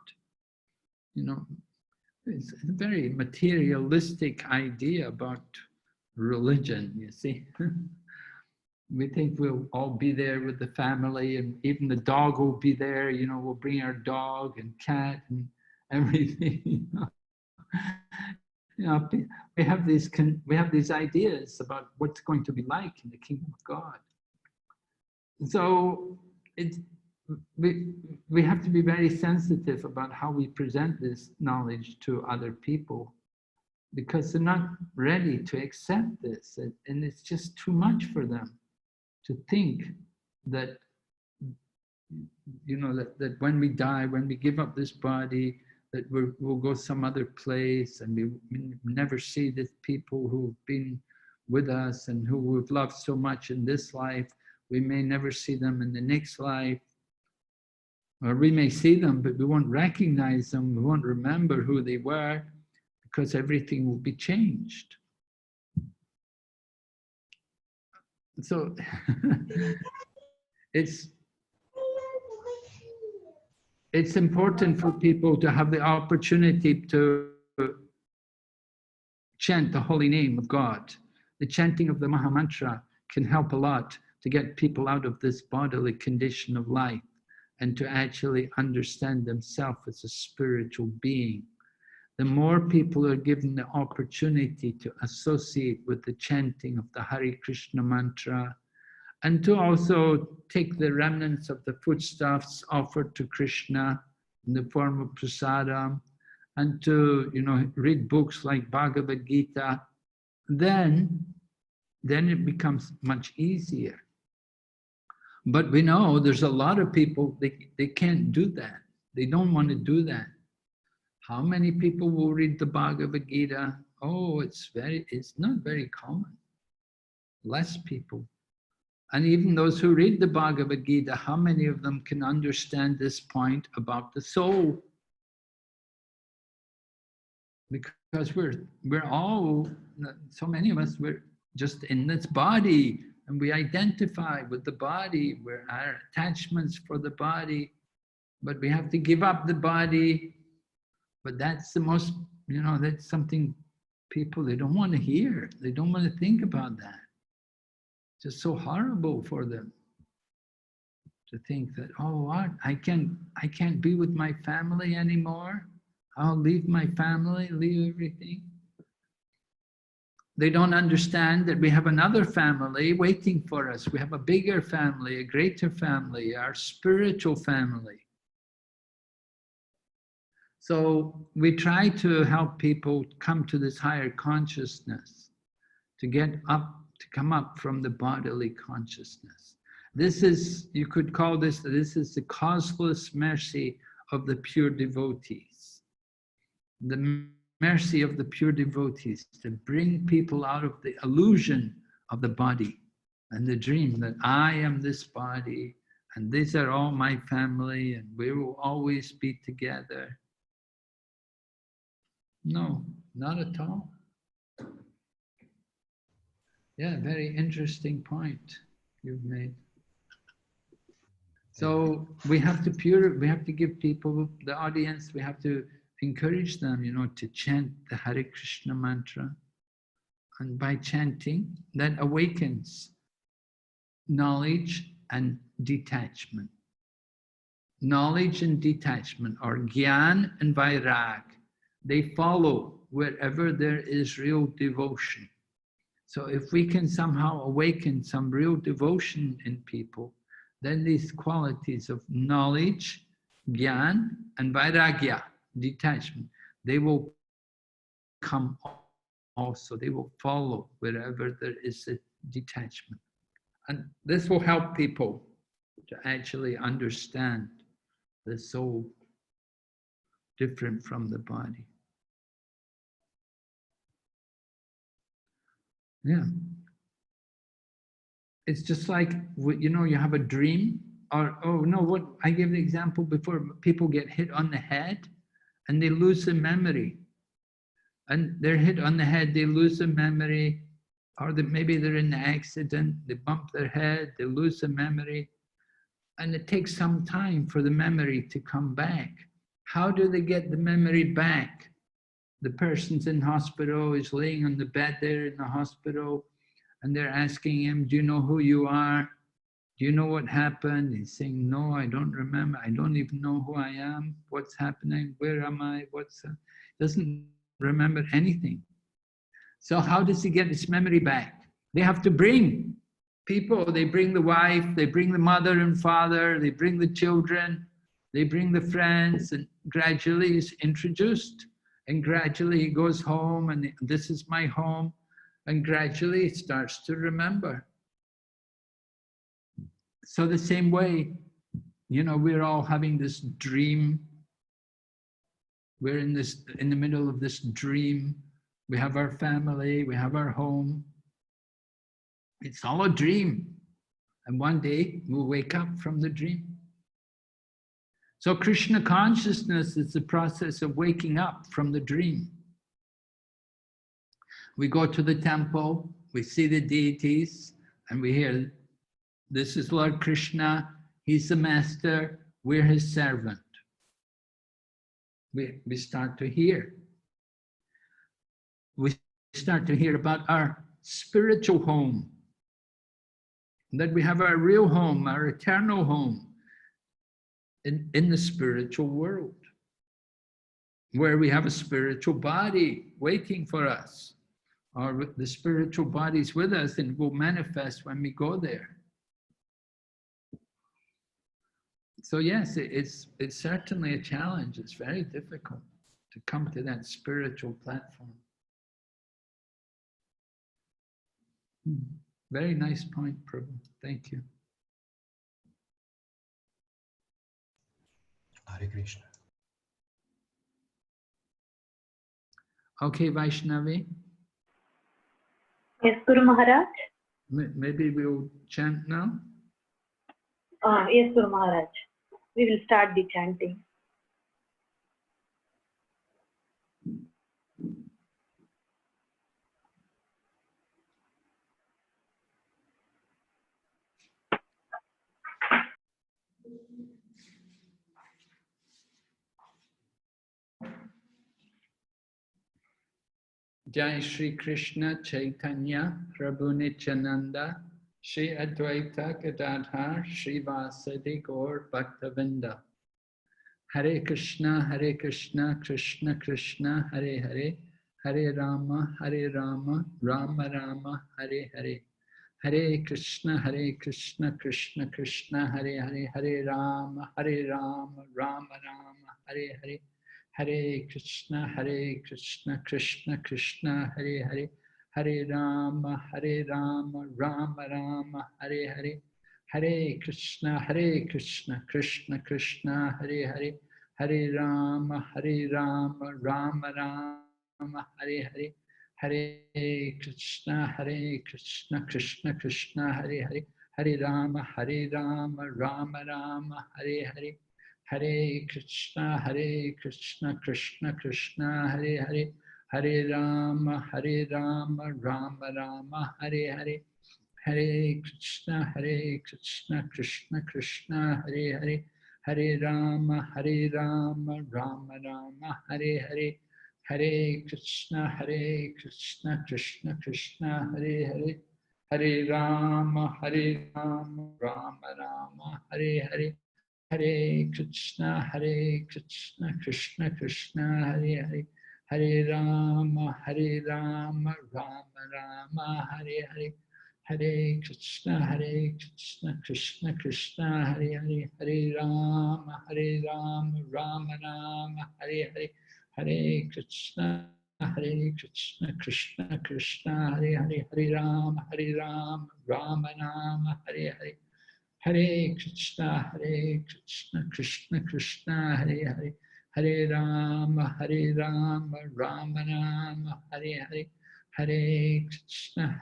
It's a very materialistic idea about religion, you see. We think we'll all be there with the family, and even the dog will be there, we'll bring our dog and cat and everything. We have these ideas about what's going to be like in the kingdom of God. So we have to be very sensitive about how we present this knowledge to other people, because they're not ready to accept this, and it's just too much for them to think that, that when we die, when we give up this body, that we'll go some other place, and we never see the people who've been with us and who we've loved so much in this life. We may never see them in the next life. Or we may see them, but we won't recognize them. We won't remember who they were, because everything will be changed. So it's important for people to have the opportunity to chant the holy name of God. The chanting of the Mahamantra can help a lot to get people out of this bodily condition of life and to actually understand themselves as a spiritual being the more people are given the opportunity to associate with the chanting of the Hare Krishna mantra, and to also take the remnants of the foodstuffs offered to Krishna in the form of prasadam, and to, read books like Bhagavad Gita, then it becomes much easier. But we know there's a lot of people, they can't do that. They don't want to do that. How many people will read the Bhagavad Gita? Oh, it's not very common. Less people. And even those who read the Bhagavad Gita, how many of them can understand this point about the soul? Because we're all, so many of us, we're just in this body, and we identify with the body, we're our attachments for the body, but we have to give up the body. But that's the most, that's something people, they don't want to hear. They don't want to think about that. It's just so horrible for them to think that, oh, what? I can't be with my family anymore. I'll leave my family, leave everything. They don't understand that we have another family waiting for us. We have a bigger family, a greater family, our spiritual family. So we try to help people come to this higher consciousness, to come up from the bodily consciousness. This is, you could call this is the causeless mercy of the pure devotees. The mercy of the pure devotees to bring people out of the illusion of the body and the dream that I am this body and these are all my family and we will always be together. No, not at all. Yeah, very interesting point you've made. So we have to give people, the audience, we have to encourage them, to chant the Hare Krishna mantra. And by chanting, that awakens knowledge and detachment. Knowledge and detachment, or Gyan and Vairag, they follow wherever there is real devotion. So if we can somehow awaken some real devotion in people, then these qualities of knowledge, Gyan, and Vairagya, detachment, they will come also, they will follow wherever there is a detachment. And this will help people to actually understand the soul different from the body. Yeah. It's just like, you have a dream, or, what I gave the example before, people get hit on the head and they lose the memory. And they're hit on the head, they lose the memory, or maybe they're in an accident, they bump their head, they lose the memory. And it takes some time for the memory to come back. How do they get the memory back? The person's in hospital, is laying on the bed there in the hospital, and they're asking him, do you know who you are? Do you know what happened? He's saying, no, I don't remember. I don't even know who I am. What's happening? Where am I? Doesn't remember anything. So how does he get his memory back? They have to bring people. They bring the wife, they bring the mother and father, they bring the children, they bring the friends, and gradually he's introduced. And gradually he goes home, and this is my home. And gradually he starts to remember. So the same way, we're all having this dream. We're in the middle of this dream. We have our family, we have our home. It's all a dream. And one day we'll wake up from the dream. So Krishna consciousness is the process of waking up from the dream. We go to the temple, we see the deities, and we hear, this is Lord Krishna, he's the master, we're his servant. We start to hear. We start to hear about our spiritual home, that we have our real home, our eternal home in the spiritual world. where we have a spiritual body waiting for us, or the spiritual body's with us and will manifest when we go there. So yes, it's certainly a challenge. It's very difficult to come to that spiritual platform. Very nice point, Prabhu. Thank you. Hare Krishna. Okay, Vaishnavi. Yes, Guru Maharaj. Maybe we'll chant now. Yes, Guru Maharaj. We will start the chanting. Jai Shri Krishna Chaitanya Prabhu Nityananda Shri Advaita Gadadhar Shri Vasadi Gaur Bhaktavinda. Hare Krishna Krishna Krishna Hare Hare Hare Rama Rama Rama Hare Hare. Hare Krishna Krishna Krishna Hare Hare Hare Rama Rama Rama Hare Hare. Hare Krishna Krishna Krishna Hare Hare Hare Rama Rama Rama Hare Hare. Hare Krishna Krishna Krishna Hare Hare Hare Rama Rama Rama Hare Hare. Hare Krishna Krishna Krishna Hare Hare Hare Rama Rama Rama Hare Hare. Hare Krishna Krishna Krishna Hare Hare Hare Rama Rama Rama Hare Hare. Hare Krishna Krishna Krishna Hare Hare Hare Rama Rama Rama Hare Hare. Hare Krishna Krishna Krishna Hare Hare Hare Rama Rama Rama Hare Hare. Hare Krishna Krishna Krishna Hare Hare Hare Rama Rama Rama Hare Hare. Hare Krishna Krishna Krishna Hare Hare Hare Rama Rama Rama Hare Hare. Hare Krishna Krishna Krishna Hare Hare Hare Rama Rama Rama Hare Hare. Hare Krishna Krishna Krishna Hare Hare Hare Rama Rama Rama Hare Hare. Hare Krishna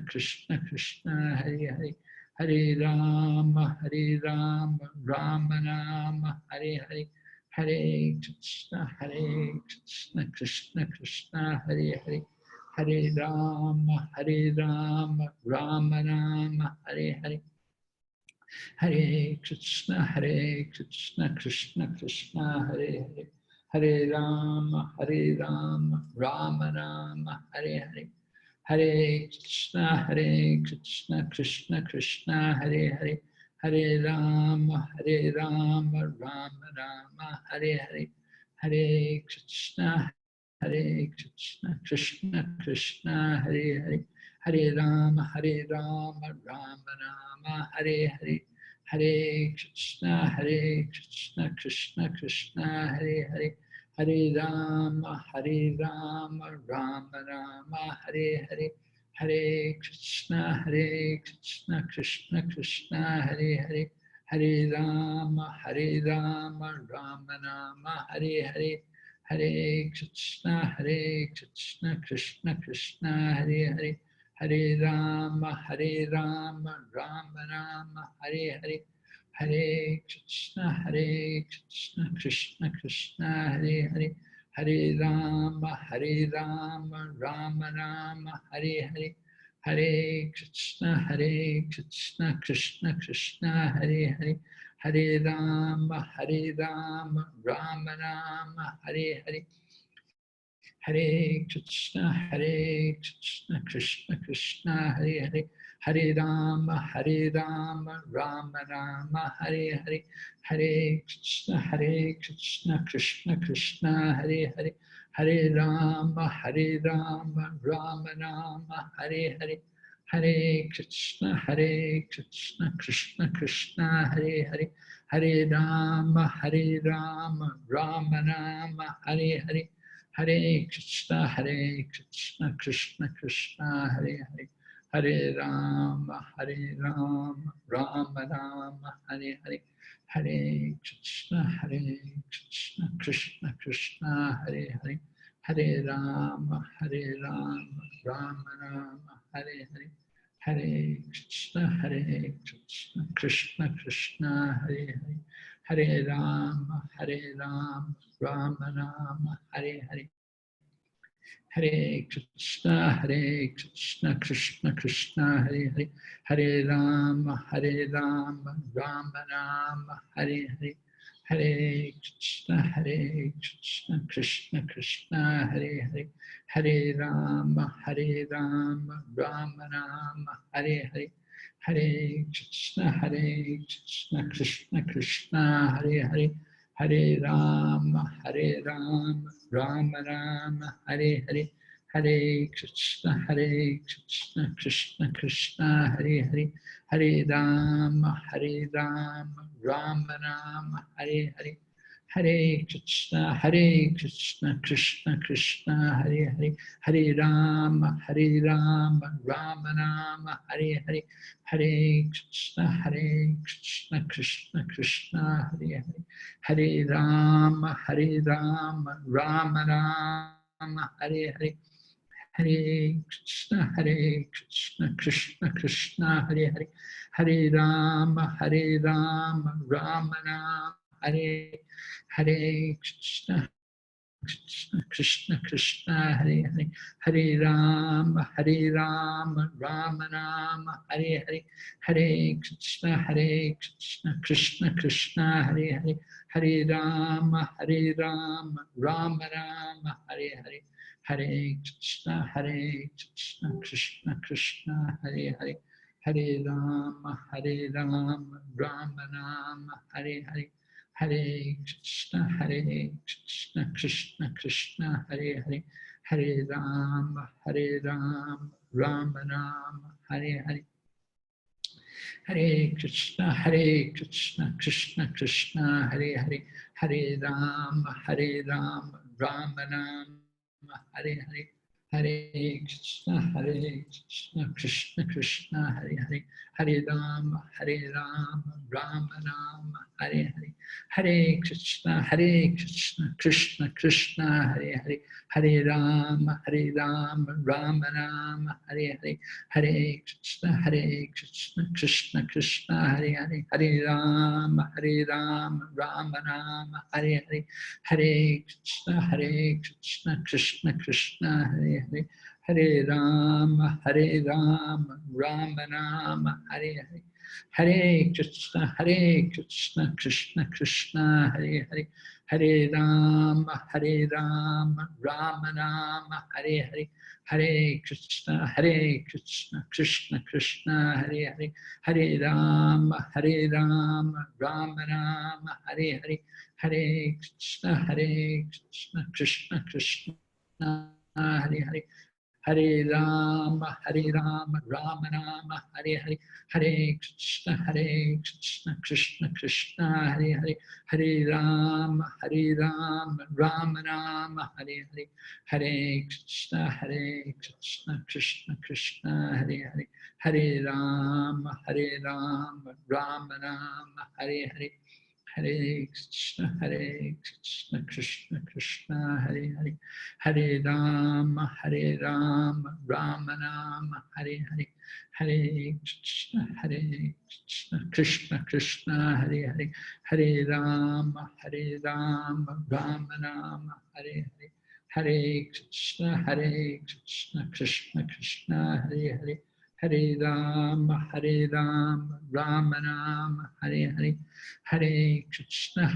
Krishna Krishna Hare Hare Hare Rama Rama Rama Hare Hare. Hare Krishna Krishna Krishna Hare Hare Hare Rama Rama Rama Hare Hare. Hare Krishna Krishna Krishna Hare Hare Hare Rama Rama Rama Hare Hare. Hare Krishna Krishna Krishna Hare Hare Hare Rama Rama Rama Hare Hare. Hare Krishna Krishna Krishna Hare Hare Hare Rama Rama Rama Hare Hare. Hare Krishna Krishna Krishna Hare Hare Hare Rama Rama Rama Hare Hare. Hare Krishna Krishna Krishna Hare Hare Hare Rama Rama Rama Hare Hare. Hare Krishna Krishna Krishna Hare Hare Hare Rama Rama Rama Hare Hare. Hare Krishna Krishna Krishna Hare Hare Hare Rama Rama Rama Hare Hare. Hare Krishna Krishna Krishna Hare Hare Hare Rama Rama Rama Hare Hare. Hare Krishna, Krishna Krishna, Hare Hare, Hare Rama, Rama Rama, Hare Hare, Hare Krishna, Krishna Krishna, Hare Hare, Hare Rama, Rama Rama, Hare Hare, Hare Krishna, Krishna Krishna, Hare Hare, Hare Rama, Rama Rama, Hare Hare, Hare Krishna, Krishna Krishna, Hare Hare, Hare Rama, Rama Rama, Hare Hare, Hare Krishna, Krishna Krishna, Hare Hare, Hare Rama, Rama Rama, Hare Hare, Hare Krishna, Krishna Krishna, Hare Hare, Hare Rama, Rama Rama, Hare Hare, Hare Krishna, Krishna Krishna, Hare Hare, Hare Rama, Rama Rama, Hare Hare, Hare Krishna, Krishna Krishna, Hare Hare, Hare Rama, Rama Rama, Hare Hare, Hare Krishna, Krishna Krishna, Hare Hare, Hare Rama, Rama Rama, Hare Hare, Hare Krishna, Krishna Krishna, Hare Hare, Hare Rama, Rama Rama, Hare Hare, Hare Krishna, Krishna Krishna, Hare Hare, Hare Rama, Rama Rama, Hare Hare, Hare Krishna, Krishna Krishna, Hare Hare, Hare Rama, Rama Rama, Hare Hare, Hare Krishna, Krishna Krishna, Hare Hare, Hare Rama, Rama Rama, Hare Hare Krishna, Krishna Krishna, Hare Hare, Hare Rama, Rama Rama, Hare Hare, Hare Krishna, Krishna Krishna, Hare Hare, Hare Rama, Rama Rama, Hare Hare, Hare Krishna, Krishna Krishna, Hare Hare, Hare Rama, Rama Rama, Hare Hare, Hare Krishna, Krishna Krishna, Hare Hare, Hare Rama, Rama Rama, Hare Hare, Hare Krishna, Krishna Krishna, Hare Hare, Hare Rama, Rama Rama, Hare Hare, Hare Krishna, Krishna Krishna, Hare Hare, Hare Rama, Rama Rama, Hare Hare, Hare Krishna, Krishna Krishna, Hare Hare, Hare Rama, Rama Rama, Hare Hare, Hare Krishna, Krishna Krishna, Hare Hare, Hare Rama, Rama Rama, Hare Hare, Hare Krishna, Krishna Krishna, Hare Hare, Hare Rama, Rama Rama, Hare Hare, Hare Krishna, Krishna Krishna, Hare Hare, Hare Rama, Rama Rama, Hare Hare, Hare Krishna, Krishna Krishna, Hare Hare, Hare Rama, Rama Rama, Hare Hare, Hare Krishna, Krishna Krishna, Hare Hare, Hare Rama, Rama Rama, Hare Hare, Hare Krishna, Krishna Krishna, Hare Hare, Hare Rama, Rama Rama, Hare Hare, Hare Krishna, Krishna Krishna, Hare Hare, Hare Rama, Rama Rama, Hare Hare, Hare Krishna, Krishna Krishna, Hare Hare, Hare Rama, Rama Rama, Hare Hare, Hare Krishna, Krishna Krishna, Hare Hare, Hare Rama, Rama Rama, Hare Hare, Hare Krishna, Krishna Krishna, Hare Hare, Hare Rama, Rama Rama, Hare Hare, Hare Krishna,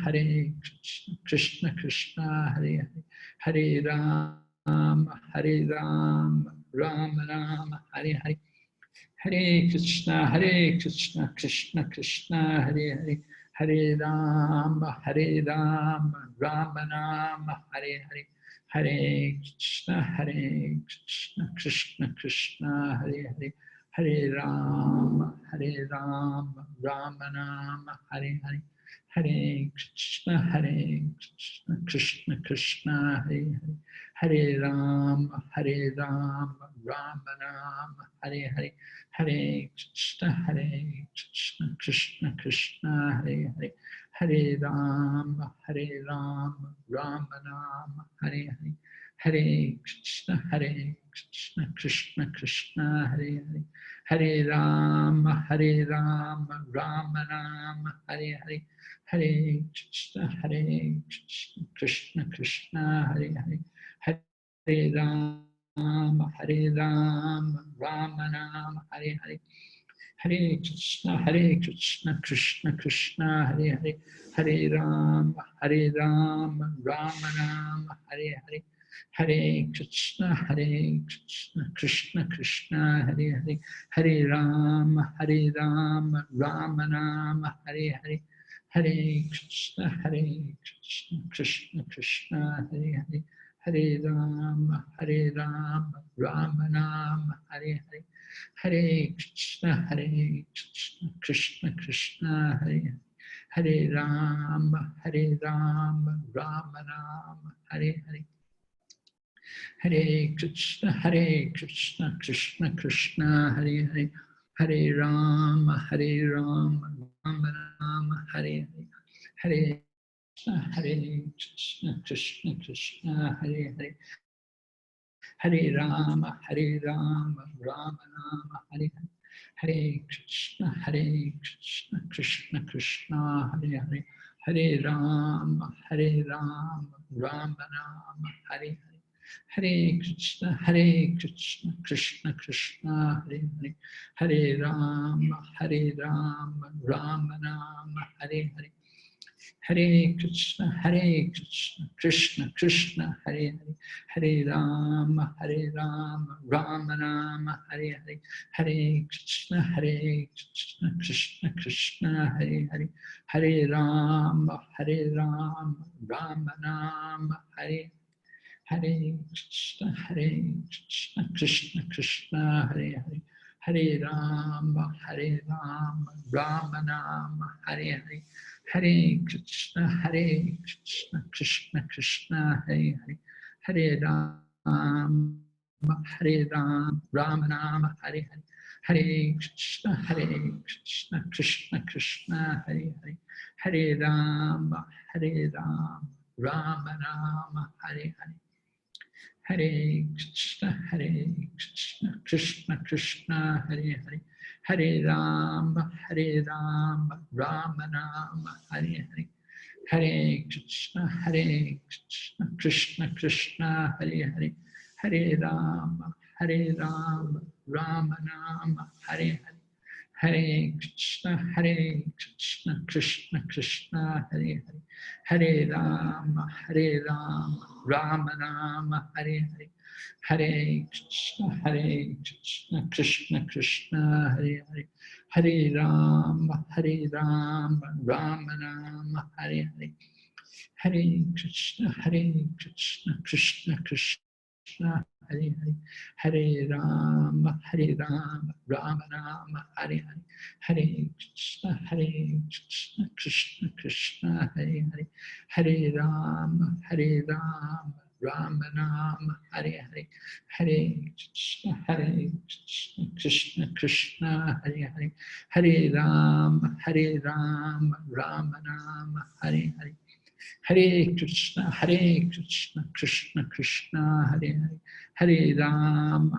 Krishna Krishna, Hare Hare, Hare Rama, Hare Ram, Ram Ram, Hare Hare. Hare Krishna, Krishna Krishna, Hare Hare. Hare Ram, Ram Hare Hare. Hare Krishna, Krishna Krishna, Hare Hare. Hare Ram, Ram Hare Hare. Hare Krishna, Krishna Krishna, Hare Hare. Hare Ram, Ram Hare Hare. Hare Krishna, Krishna Krishna, Hare Hare. Hare Ram, Ram Hare Hare. Hare Krishna, Krishna Krishna, Hare Hare. Hare Ram, Ram Hare Hare. Hare Krishna, Krishna Krishna, Hare Hare. Hare Ram, Ram Hare Hare. Hare Krishna, Krishna Krishna, Hare Hare. Hare Ram, Ram Hare Hare. Hare Krishna, Krishna Krishna, Hare Hare. Hare Ram, Ram Hare Hare. Hare Krishna, Krishna Krishna, Hare Hare. Hare Ram, Ram Hare Hare. Hare Krishna, Krishna Krishna, Hare Hare. Hare Ram, Ram Hare Hare. Hare Krishna, Krishna Krishna, Hare Hare. Hare Ram, Ram Hare Hare. Hare Krishna, Krishna Krishna, Hare Hare. Hare Ram, Ram Hare Hare. Hare Krishna, Krishna Krishna, Hare Hare. Hare Ram, Ram Hare Hare. Hare Krishna, Krishna Krishna, Hare Hare. Hare Ram, Ram Hare Hare. Hare Krishna, Krishna Krishna, Hare Hare. Hare Ram, Ram Hare Hare. Hare Krishna, Krishna Krishna, Hare Hare. Hare Ram, Ram Hare Hare. Hare Krishna, Krishna Krishna, Hare Hare. Hare Ram, Ram Hare Hare. Hare Krishna, Krishna Krishna, Hare Hare. Hare Ram, Ram Hare Hare. Hare Krishna, Krishna Krishna, Hare Hare. Hare Ram, Ram Hare Hare. Hare Krishna, Krishna Krishna, Hare Hare. Hare Ram, Ram Hare Hare. Hare Krishna, Krishna Krishna, Hare Hare. Hare Ram, Ram Hare Hare. Hare Krishna, Krishna Krishna, Hare Hare. Hare Ram, Ram Hare Hare. Hare Krishna, Krishna Krishna, Hare Hare. Hare Ram, Ram Hare Hare. Hare Krishna, Krishna Krishna, Hare Hare. Hare Ram, Ram Hare Hare. Hare Krishna, Krishna Krishna, Hare Hare. Hare Ram, Ram Hare Hare. Hare Krishna, Krishna Krishna, Hare Hare. Hare Ram, Ram Hare Hare. Hare Krishna, Krishna Krishna, Hare Hare. Hare Ram,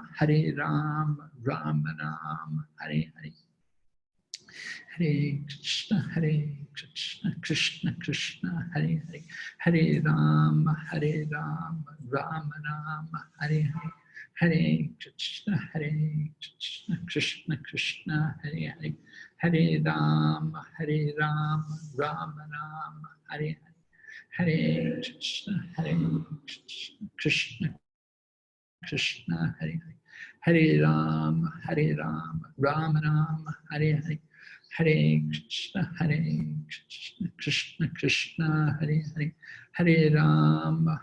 Ram Hare Hare. Hare Krishna, Krishna Krishna, Hare Hare. Hare Ram, Ram Hare Hare. Hare Krishna, Krishna Krishna, Hare Hare. Hare Ram, Ram Hare Hare. Hare Krishna, Krishna Krishna Hare Hare. Hare Rama, Rama Rama, Hare Hare. Hare Krishna, Krishna Krishna, Hare Hare. Hare Rama,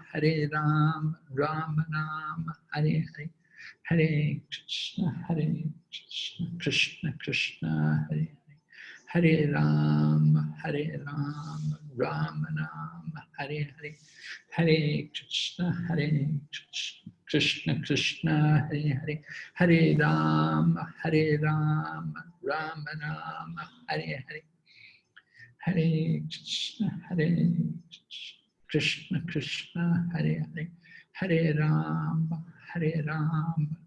Rama Rama, Hare Hare. Hare Krishna, Krishna Krishna, Hare Hare. Hare Rama, Rama Rama, Hare Hare. Hare Krishna, Krishna Krishna, Hare Hare. Hare Rama, Rama Rama, Hare Hare. Hare Krishna, Krishna Krishna, Hare Hare. Hare Rama,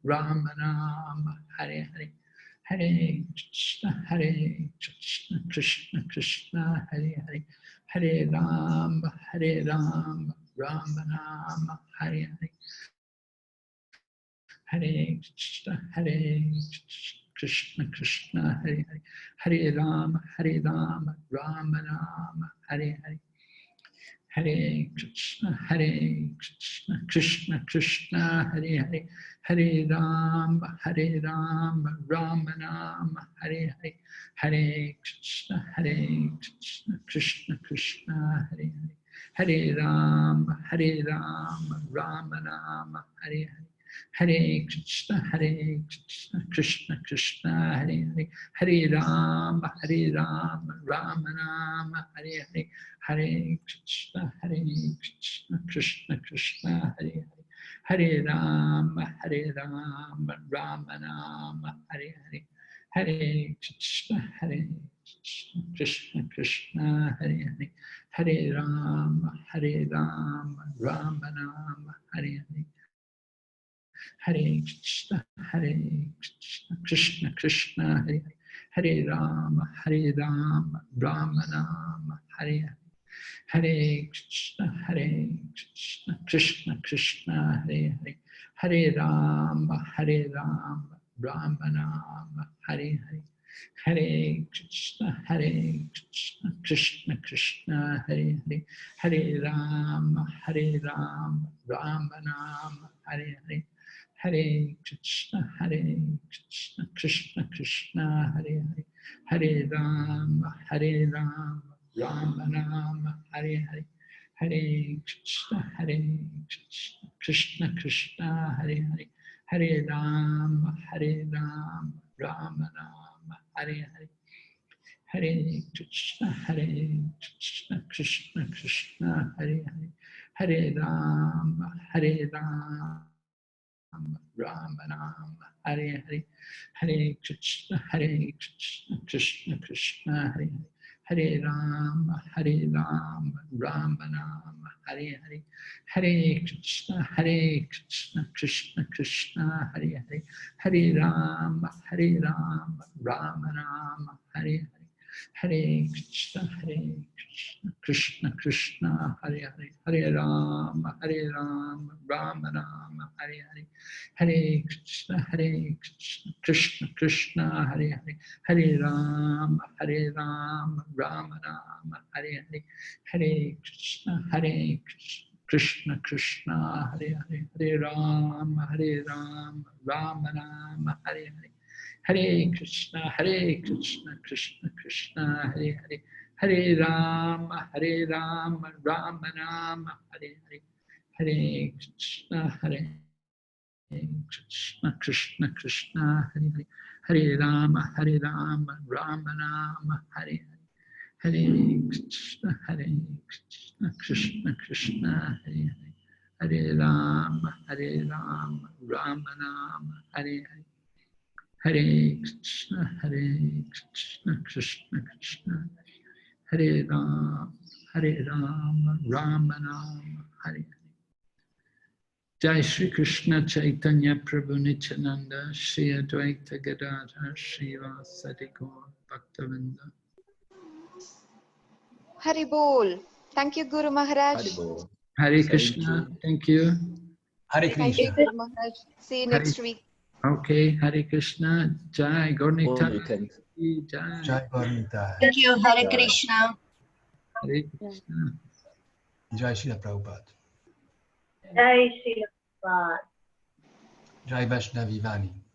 Rama Rama, Hare Hare. Hare Krishna, Krishna Krishna, Hare Hare. Hare Rama, Rama Rama, Hare Hare. Hare Krishna, Krishna Krishna, Hare Hare. Hare Rama, Rama Rama, Hare Hare. Hare Krishna, Krishna Krishna, Hare Hare. Hare Rama, Rama Rama, Hare Hare. Hare Krishna, Krishna Krishna, Hare Hare. Hare Rama, Rama Rama, Hare Hare. Hare Krishna, Krishna Krishna, Hare Hare. Hare Rama, Rama Rama, Hare Hare. Hare Krishna, Krishna Krishna, Hare Hare. Hare Rama, Rama Rama, Hare Hare. Hare Krishna, Krishna Krishna, Hare Hare. Hare Rama, Rama Rama, Hare Hare. Hare Krishna, Krishna Krishna, Hare Hare. Hare Rama, Rama Rama, Hare Hare. Hare Krishna, Krishna Krishna, Hare Hare. Hare Rama, Rama Rama, Hare Hare. Hare Krishna, Krishna Krishna, Hare Hare. Hare Rama, Rama Rama, Hare Hare. Hare Krishna, Krishna Krishna, Hare Hare. Hare Rama, Rama Rama, Hare Hare. Hare Krishna, Krishna Krishna, Hare Hare. Hare Rama, Rama Rama, Hare Hare. Hare Krishna, Krishna Krishna, Hare Hare. Hare Rama, Rama Rama, Hare Hare. Hare Krishna, Krishna Krishna, Hare Hare. Hare Rama, Rama Rama, Hare Hare. Hare Krishna, Krishna Krishna, Hare Hare. Hare Rama, Rama Rama, Hare Hare. Hare Krishna, Krishna Krishna, Hare Hare. Hare Rama, Rama Rama, Hare Hare. Hare Krishna, Krishna Krishna, Hare Hare. Hare Rama, Rama Rama, Hare Hare. Hare Krishna, Krishna Krishna, Hare Hare. Hare Rama, Rama Rama, Hare Hare. Hare Krishna, Krishna Krishna, Hare Hare. Hare Rama, Rama Rama, Hare Hare. Hare Krishna, Krishna Krishna, Hare Hare. Hare Rama, Rama Rama, Hare Hare. Hare Krishna, Krishna Krishna, Hare Hare. Hare Rama, Rama Rama, Hare Hare. Hare Krishna, Krishna Krishna, Hare Rama, Rama Rama, Hare Hare. Jai Shri Krishna Chaitanya Prabhu Nityananda, Shri Advaita Gadadhar, Srivasadi Gaur Bhaktavinda. Hari Bol. Thank you, Guru Maharaj. Hari Bol. Hare Krishna, thank you. Hare Thank you, Krishna. Guru Maharaj. See you next week. Okay, Hare Krishna, Jai Gaurnita. Weekend. Jai. Jai Gaurnita. Thank you. Hare Jai. Krishna. Hare Krishna. Jai Srila Prabhupada. Jai Shri Prabhupada. Jai Vaishnavi Vani.